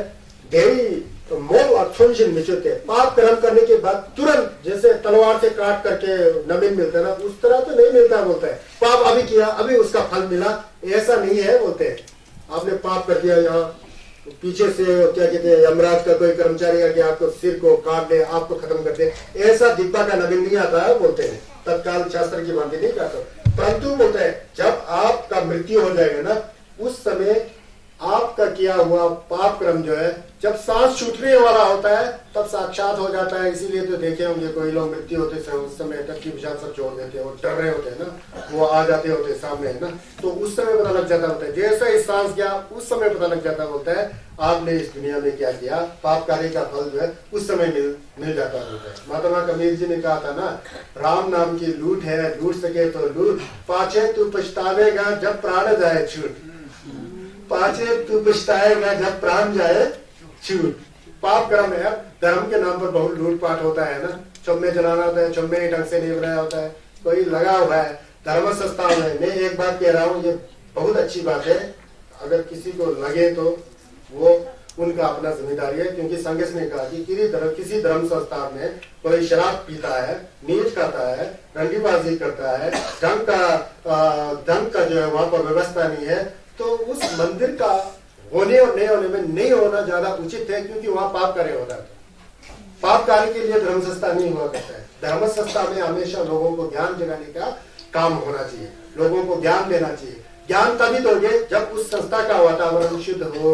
देई तो मोल अक्षुंजिन मिचोते, पाप कर्म करने के बाद तुरंत जैसे तलवार से काट करके नमीन मिलता है ना, उस तरह तो नहीं मिलता बोलता है। पाप अभी किया, अभी उसका फल मिला, ऐसा नहीं है बोलते हैं। आपने पाप कर दिया, यहाँ पीछे से क्या कहते हैं, यमराज का कोई कर्मचारी आके आपको सिर को काट दे, आपको खत्म कर दे, ऐसा दिब्बा का नवीन नहीं आता है बोलते हैं। तत्काल शास्त्र की भांति नहीं करता, परंतु बोलते हैं जब आपका मृत्यु हो जाएगा ना, उस समय आपका किया हुआ पाप कर्म जो है, जब सांस छूटने वाला होता है तब साक्षात हो जाता है। इसीलिए तो देखे होंगे कोई लोग मृत्यु होते समय उस समय टट्टी विशाल सब छोड़ देते हैं, वो डर रहे होते हैं ना, वो आ जाते होते हैं सामने है ना, तो उस समय पता लग जाता होता है। जैसा ही सांस गया उस समय पता लग जाता होता है आपने इस दुनिया में क्या किया, पाप कार्य का फल जो है उस समय मिल जाता होता है। महात्मा कबीर जी ने कहा था ना, राम नाम की लूट है, लूट सके तो लूट, पाछे तू पछतावेगा जब प्राण जाए छूट, पाछे तू पछताएगा जब प्राण जाए छूट। पाप कर्म है, धर्म के नाम पर बहुत लूटपाट होता है ना, चौमे जलाना होता है, चौमे ढंग से नहीं बनाया होता है, कोई लगा हुआ है धर्म संस्था में। मैं एक बात कह रहा हूँ, ये बहुत अच्छी बात है, अगर किसी को लगे तो वो उनका अपना जिम्मेदारी है, क्योंकि संघर्ष ने कहा कि किसी धर्म संस्था में कोई शराब पीता है, नीच खाता है, रंडीबाजी करता है, ढंग का जो है वहां पर व्यवस्था नहीं है, तो उस मंदिर का होने और नहीं होने में नहीं होना ज्यादा उचित है, क्योंकि वहां पाप कार्य होता है। पाप कार्य के लिए धर्म संस्था नहीं हुआ करता है। धर्म संस्था में हमेशा लोगों को ज्ञान जगाने का काम होना चाहिए, लोगों को ज्ञान देना चाहिए। ज्ञान तभी दोगे जब उस संस्था का वातावरण शुद्ध हो।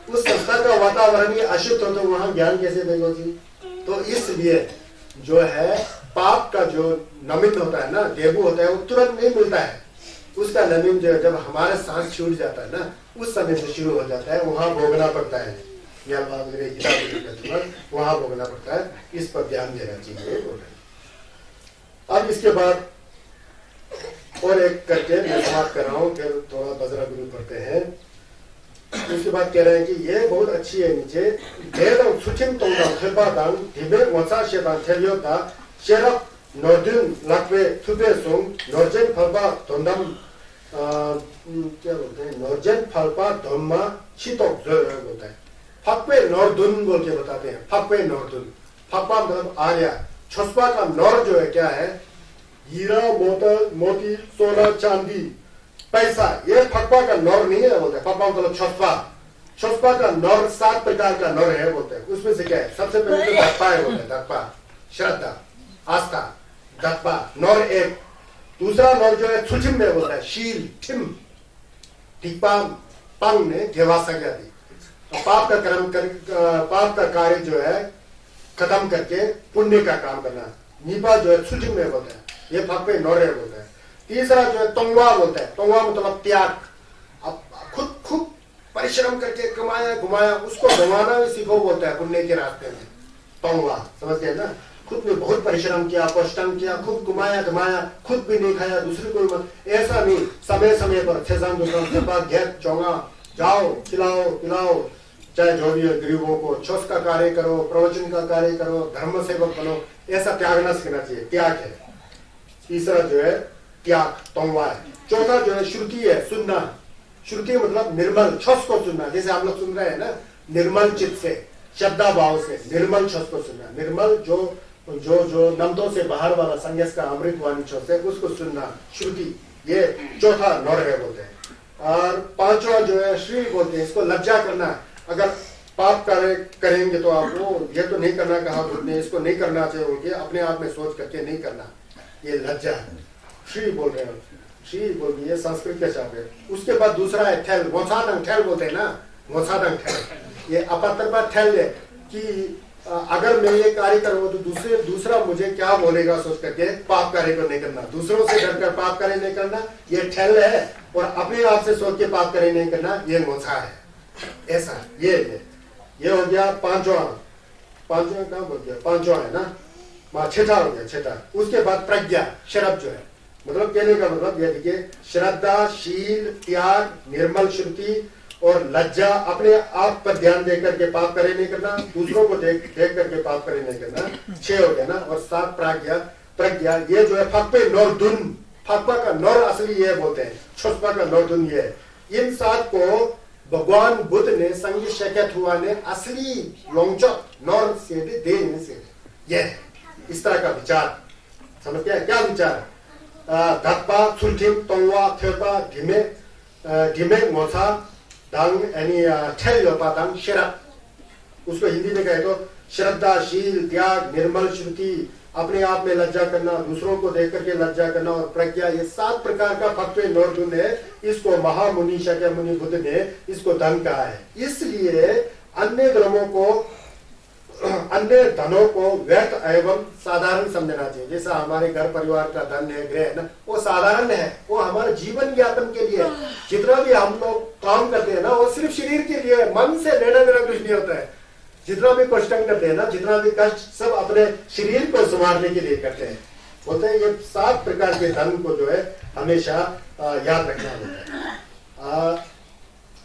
उस संस्था का वातावरण ही अशुद्ध हो तो वहां ज्ञान कैसे देगो जी? तो इसलिए जो है पाप का जो नमित होता है ना, देवू होता है, वो तुरंत नहीं मिलता है। उसका नमीन जो है जब हमारे सांस छूट जाता है ना, उस समय से शुरू हो जाता है, वहां भोगना पड़ता है, वहां भोगना पड़ता है। इस पर ध्यान देना चाहिए। अब इसके बाद और एक करके मैं समाप्त कर रहा हूँ, फिर थोड़ा बजरा गुरु पढ़ते हैं। उसके बाद कह रहे हैं कि ये बहुत अच्छी है। नीचे नॉर्दन लाकवे थुबे सोंग नॉर्जन फलबा धोंदम क्या बोलते हैं, नॉर्जन फलबा धोम्मा चितोक बोलता है। फकवे नॉर्दन बोल के बताते हैं। फकवे नॉर्दन, फकवा मतलब आर्या, छुस्पा का नॉर जो है क्या है, हीरा मोती सोना चांदी पैसा, ये फकवा का नॉर नहीं है बोलते हैं। फकवा मतलब छुस्पा, छुस्पा का नॉर 7 प्रकार का नॉर है बोलते हैं। उसमें से क्या है, सबसे पहले तो धप्पा है बोलते हैं। धप्पा श्रद्धा आस्था, धप्पा नॉर एक। दूसरा नॉर जो है छुचिम में बोलता है, शील ठिम टिप्पा पंग ने घेवासा गया थी। पाप का कार्य जो है खत्म करके पुण्य का काम करना। नीपा जो है छुचिम में बोलता है, ये फक पे नॉर है बोलता है। तीसरा जो है तोंगवा बोलता है। तोंगवा मतलब त्याग, अब खुद परिश्रम करके कमाया घुमाया, उसको गंवाना भी सीखो बोलता है पुण्य के रास्ते में। तोंगवा समझते हैं ना, खुद ने बहुत परिश्रम किया, कष्टम किया, खूब घुमाया घुमाया, खुद भी नहीं खाया, दूसरे को मत, ऐसा नहीं। समय समय पर चौंगा जाओ, खिलाओ पिलाओ, चाहे जो भी है, गरीबों को छोस का कार्य करो, प्रवचन का कार्य करो, धर्म सेवक बनो, ऐसा त्यागना सीखना चाहिए। त्याग है तीसरा जो है, त्याग तोंगवा है। चौथा जो है श्रुति है, सुनना। श्रुति मतलब निर्मल छस को सुनना, जैसे आप लोग सुन रहे हैं ना, निर्मल चित्त से, श्रद्धा भाव से निर्मल छस को सुनना। निर्मल जो नमदों से बाहर वाला संन्यास का अमृत वाणी छस है, उसको सुनना, श्रुति। ये चौथा नौर है बोलते हैं। और पांचवा जो है श्री बोलते हैं, इसको लज्जा करना। अगर पाप करेंगे तो आपको ये तो नहीं करना कहा बोलते हैं, इसको नहीं करना चाहिए बोल अपने आप में सोच करके नहीं करना, ये लज्जा है। श्री बोल रहे हैं, श्री बोल रही है संस्कृत के शब्द है। उसके बाद दूसरा है थैल, गोसादंग थैल बोलते हैं ना, गोसादंग थैल। ये अपात्र थैल है कि अगर मैं ये कार्य करूँ तो दूसरा मुझे क्या बोलेगा सोच करके पाप कार्य को नहीं करना, दूसरों से डरकर पाप कार्य नहीं करना, ये ठेल है। और अपने आप से सोच के पाप कार्य नहीं करना, ये मोछा है। ऐसा ये हो गया पांचवा कहाँ बोल गया, पांचवा है ना, छठा हो गया, छठा। उसके बाद प्रज्ञा, शरद जो है, मतलब कहने का मतलब ये देखिए, श्रद्धा, शील, त्याग, निर्मल श्रुति और लज्जा, अपने आप पर ध्यान देकर के पाप करे नहीं करना, दूसरों को देख करके पाप करे नहीं करना, 6 हो गया ना। और 7 प्रज्ञा, ये जो है फक्पे नौरधुन, फक्पा का नौर असली ये बोलते हैं, छुस्पा का नौरधुन ये है। इन 7 को भगवान बुद्ध ने संग शक्यत हुआ ने असली लोंगचोक नौर से दे से ये इस तरह का विचार समझ क्या विचार, धप्पा, थुलठिम, तोंगवा, थेपा, ढिमे, मोथा, दांग यानी ठेल योपातांग, शरद। उसको हिंदी में कहे तो श्रद्धा, शील, त्याग, निर्मल श्रुति, अपने आप में लज्जा करना, दूसरों को देख करके लज्जा करना और प्रज्ञा, ये 7 प्रकार का फक्वे नौरधुन है। इसको महामुनि शाक्यमुनि बुद्ध ने इसको धन कहा है। इसलिए अन्य धनों को व्यर्थ एवं साधारण समझना चाहिए। जैसा हमारे घर परिवार का धन है, गृह है ना, वो साधारण है, वो हमारे जीवन यापन के लिए, जितना भी हम लोग काम करते हैं ना, वो सिर्फ शरीर के लिए, मन से लेना देना कुछ नहीं होता है। जितना भी कष्ट करते हैं ना, जितना भी कष्ट सब अपने शरीर को संवारने के लिए करते हैं। बोलते हैं ये 7 प्रकार के धन को जो है हमेशा याद रखना होता है।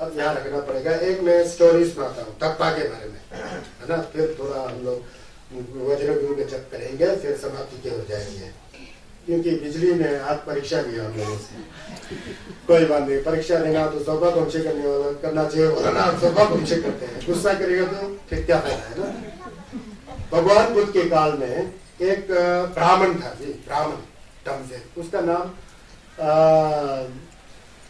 अब यहाँ रखना पड़ेगा। एक मैं स्टोरी सुनाता हूँ तप्पा के बारे में, है ना, फिर थोड़ा हम लोग वज्र गुरु के जप करेंगे, फिर समाप्ति के हो जाएंगे। क्योंकि बिजली ने आज परीक्षा लिया हम लोगों से। कोई बात नहीं, परीक्षा देना तो सौभाग्य वंश करना चाहिए, वरना सौभाग्य वंश करते हैं। गुस्सा करेगा तो फिर क्या फायदा है ना। भगवान बुद्ध के काल में एक ब्राह्मण था जी, ब्राह्मण ढंग से, उसका नाम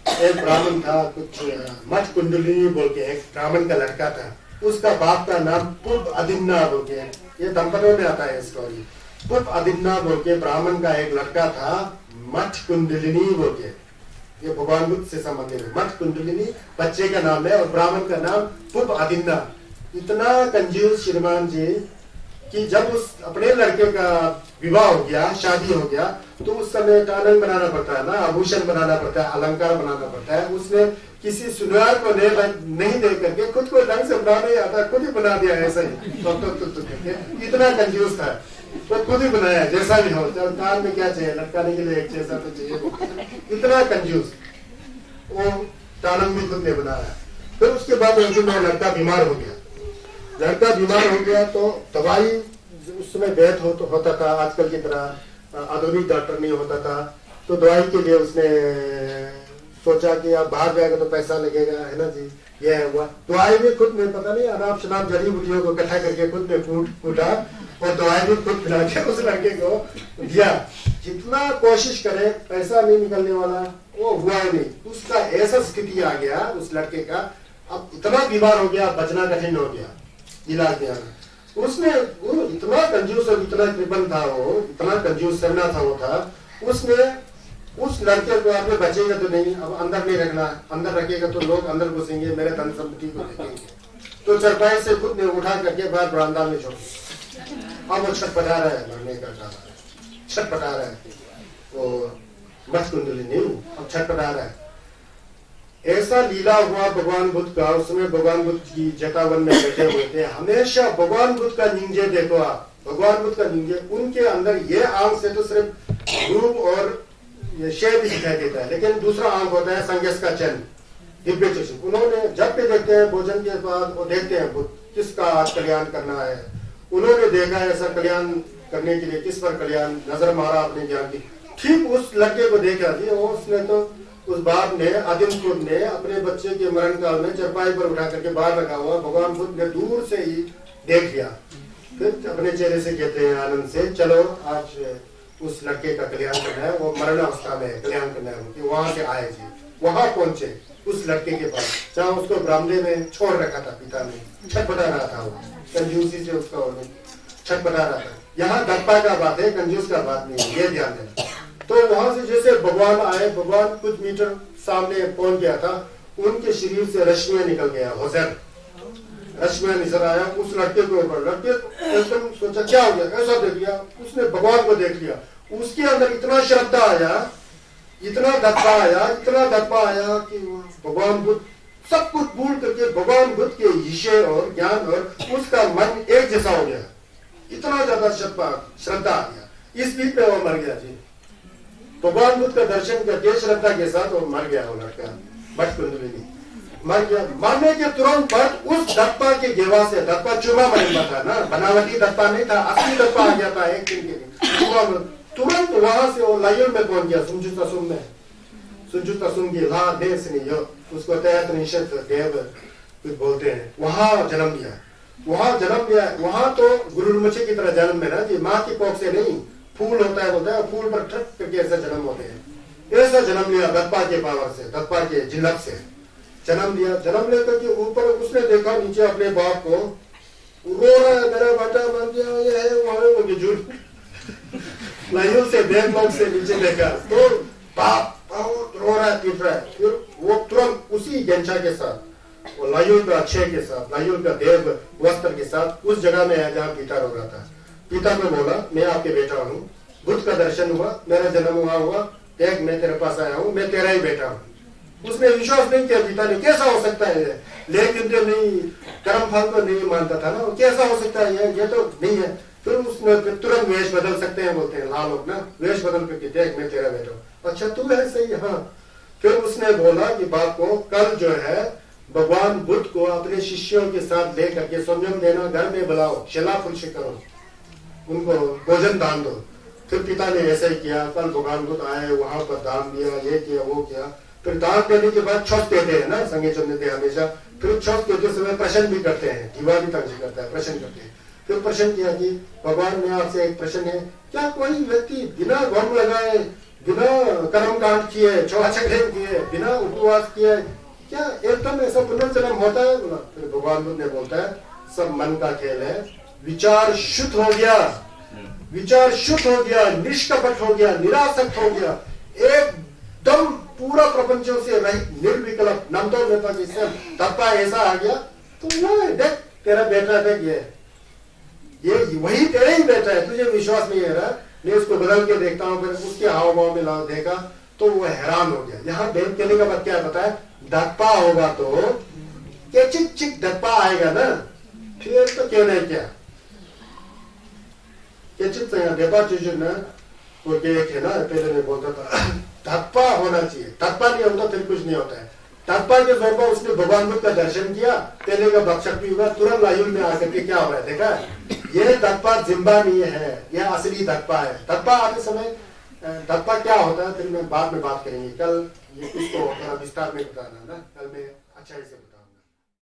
एक ब्राह्मण था, कुछ मठ कुंडलिनी बोल के एक ब्राह्मण का लड़का था। उसका बाप का नाम पुप अदिन्ना बोल के, ये दंपतियों में आता है स्टोरी। पुप अदिन्ना बोल के ब्राह्मण का एक लड़का था, मठ कुंडलिनी बोल के, ये भगवान बुद्ध से संबंधित है। मठ कुंडलिनी बच्चे का नाम है और ब्राह्मण का नाम पुप अदिन्ना। इतना कंजूस श्रीमान जी कि जब उस अपने लड़के का विवाह हो गया, शादी हो गया, तो उस समय टालन बनाना पड़ता है ना, आभूषण बनाना पड़ता है, अलंकार बनाना पड़ता है। उसने किसी सुनार को नहीं दे करके खुद को ढंग से बनाना ही आता, खुद ही बना दिया ऐसा ही करके। इतना कंजूस था, तो खुद ही बनाया जैसा भी हो। चल कान में क्या चाहिए, लटकाने के लिए एक जैसा तो चाहिए। इतना कंजूस, वो टालन भी खुद ने बनाया। फिर उसके बाद लड़का बीमार हो गया। लड़का बीमार हो गया तो दवाई उस समय वैध होता था, आजकल की तरह आधुनिक डॉक्टर नहीं होता था। तो दवाई के लिए उसने सोचा कि आप बाहर जाएगा तो पैसा लगेगा, है ना जी। ये हुआ, दवाई भी खुद ने पता नहीं अनाप शनाप जड़ी बूटियों को इकट्ठा करके खुद ने कूटा और दवाई भी खुद खिला के उस लड़के को दिया। जितना कोशिश करे पैसा नहीं निकलने वाला, वो हुआ ही नहीं। उसका ऐसा स्थिति आ गया उस लड़के का, अब इतना बीमार हो गया, बचना कठिन हो गया, इलाज नहीं आना। उसने वो इतना कंजूस और इतना कृपण था, वो इतना कंजूस करना था, वो था। उसने उस लड़के को आपने बचेगा तो नहीं, अब अंदर नहीं रखना, अंदर रखेगा तो लोग अंदर घुसेंगे, मेरे धन संपत्ति को देखेंगे। तो चरपाई से खुद ने उठा करके बाहर बरामदा में छोड़ दिया। अब वो छटपटा रहा है, मरने का छटपटा रहा है, वो मठ कुंडली नहीं, अब छटपटा रहा है। ऐसा लीला हुआ भगवान बुद्ध का। उसमें भगवान बुद्ध की जटावन में बैठे हुए थे। हमेशा भगवान बुद्ध का निंजे देखो आप, भगवान बुद्ध का निंजे, उनके अंदर ये आंख से तो सिर्फ रूप और ये शेर भी दिखाई देता है, लेकिन दूसरा आंख होता है संगस का चैन, दिव्य चक्षु। उन्होंने जब भी देखते हैं भोजन के बाद, वो देखते हैं बुद्ध किसका आज कल्याण करना है। उन्होंने देखा ऐसा कल्याण करने के लिए किस पर कल्याण, नजर मारा अपने ज्ञान की। ठीक उस लड़के को देखा जी, उसने तो उस बाप ने, आदिमपुर ने अपने बच्चे के मरण काल में चरपाई पर उठा करके बाहर रखा हुआ भगवान बुद्ध ने दूर से ही देख लिया। फिर अपने चेहरे से कहते हैं आनंद से, चलो आज उस लड़के का कल्याण करना है, वो मरण अवस्था में कल्याण करना है। वहां से आए जी, वहां पहुंचे उस लड़के के पास, जहाँ उसको बरामदे में छोड़ रखा था पिता ने। छटपटा रहा था वो, कंजूसी से उसका छटपटा रहा था। यहाँ दप्पा का बात है, कंजूस का बात नहीं है, ये ध्यान देना। तो वहां से जैसे भगवान आए, भगवान कुछ मीटर सामने पहुंच गया था, उनके शरीर से रश्मियां निकल गया, होजर रश्मि नजर आया उस लड़के के ऊपर। लड़के एकदम सोचा क्या हो गया, ऐसा देख लिया उसने, भगवान को देख लिया, उसके अंदर इतना श्रद्धा आया, इतना दत्पा आया कि भगवान बुद्ध सब कुछ भूल करके भगवान बुद्ध के विषय और ज्ञान और उसका मन एक जैसा हो गया। इतना ज्यादा श्रद्धा आ गया, इस बीच में वो मर गया जी। भगवान बुद्ध का दर्शन करके श्रद्धा के साथ वो मर गया। वो लड़का मठ कुंडलिनी मर गया। मरने के तुरंत बाद उस दत्पा के गेवा से, दत्पा चूमा बना था ना, बनावटी दत्पा नहीं था, असली दत्पा आ गया था एक दिन के लिए। तुरंत वहां से वो लायोन में पहुंच गया, सुंजुतासुम में। सुंजुतासुम की ला देश नहीं हो, उसको तैयार निषेध देव कुछ बोलते हैं, वहां जन्म लिया। वहां तो गुरुमुखी की तरह जन्म में ना जी, माँ की कोख से नहीं, फूल होता है बोलता है, फूल पर ट्रक करके ऐसा जन्म होते हैं। ऐसा जन्म लिया दत्पा के पावर से, दत्पा के जिल्लत से जन्म लिया। जन्म लेकर के ऊपर उसने देखा नीचे अपने बाप को, रो रहा है, मेरा बेटा बन गया, ये है वो है, वो झूठ लाइयों से देवलोक से नीचे देखा तो बाप रो रहा है, पीट रहा है। फिर वो तुरंत उसी गेंचा के साथ, वो लाइयों का अक्षय के साथ, लाइयों का देव वस्त्र के साथ उस जगह में आया जहाँ पिता रो रहा था। पिता को बोला मैं आपके बेटा हूँ, बुद्ध का दर्शन हुआ, मेरा जन्म हुआ, एक मैं तेरे पास आया हूँ, मैं तेरा ही बेटा हूँ। उसने विश्वास नहीं किया पिता ने, कैसा हो सकता है, लेकिन तो नहीं, कर्म फल को नहीं मानता था ना, कैसा हो सकता है ये तो नहीं है। फिर उसने तुरंत वेश बदल सकते हैं बोलते हैं लाल लोग ना, वेश बदल करके देख मैं तेरा बेटा हूँ, अच्छा तू है सही, हाँ। फिर उसने बोला कि बाप को कल जो है भगवान बुद्ध को अपने शिष्यों के साथ लेकर के संयम देना, घर में बुलाओ, शिला फुलशी करो, उनको भोजन दान दो। फिर पिता ने ऐसा ही किया। कल भगवान बुद्ध आए, वहां पर दान दिया, ये किया वो किया। फिर दान देने के बाद छठ देते हैं ना, संगे चंद्र हमेशा। फिर छठ देते समय प्रश्न भी करते हैं, दिवाली तक जी करता है, प्रश्न करते हैं। फिर प्रश्न किया कि भगवान में आपसे एक प्रश्न है, क्या कोई व्यक्ति बिना गम लगाए, बिना कर्म कांड किए, चौचक्रे किए, बिना उपवास किए, क्या एकदम ऐसा पुनर्जन्म होता है? बोला। फिर भगवान बुद्ध ने बोलता है सब मन का खेल है, विचार शुद्ध हो गया, विचार शुद्ध हो गया, निष्कपट हो गया, निरासक्त हो गया, एकदम पूरा प्रपंचों से रहित, निर्विकल्प, नमतो नेता जिससे तत्पा ऐसा आ गया, तो वो देख तेरा बेटा देख ये वही तेरा ही बेटा है, तुझे विश्वास नहीं है रहा। मैं उसको बदल के देखता हूँ, फिर उसके हाव भाव में देखा तो वो हैरान हो गया। यहाँ देख कहने का बात क्या बताया, दत्पा होगा तो क्या चिक चिक दत्पा आएगा ना, फिर तो कहना है क्या वो है ना, पहले मैं बोलता था दत्पा होना चाहिए, दत्पा नहीं होता फिर कुछ नहीं होता है। दत्पा के तौर पर उसने भगवान बुद्ध का दर्शन किया, पहले का भक्शक्ति हुआ, तुरंत लायुल में आकर के क्या हो रहा है देखा, ये दत्पा जिम्बा नहीं है, यह असली दत्पा है। दत्पा आते समय दत्पा क्या होता है फिर मैं बाद में बात करेंगे, कल ये इसको थोड़ा विस्तार में बताना ना, कल मैं अच्छा से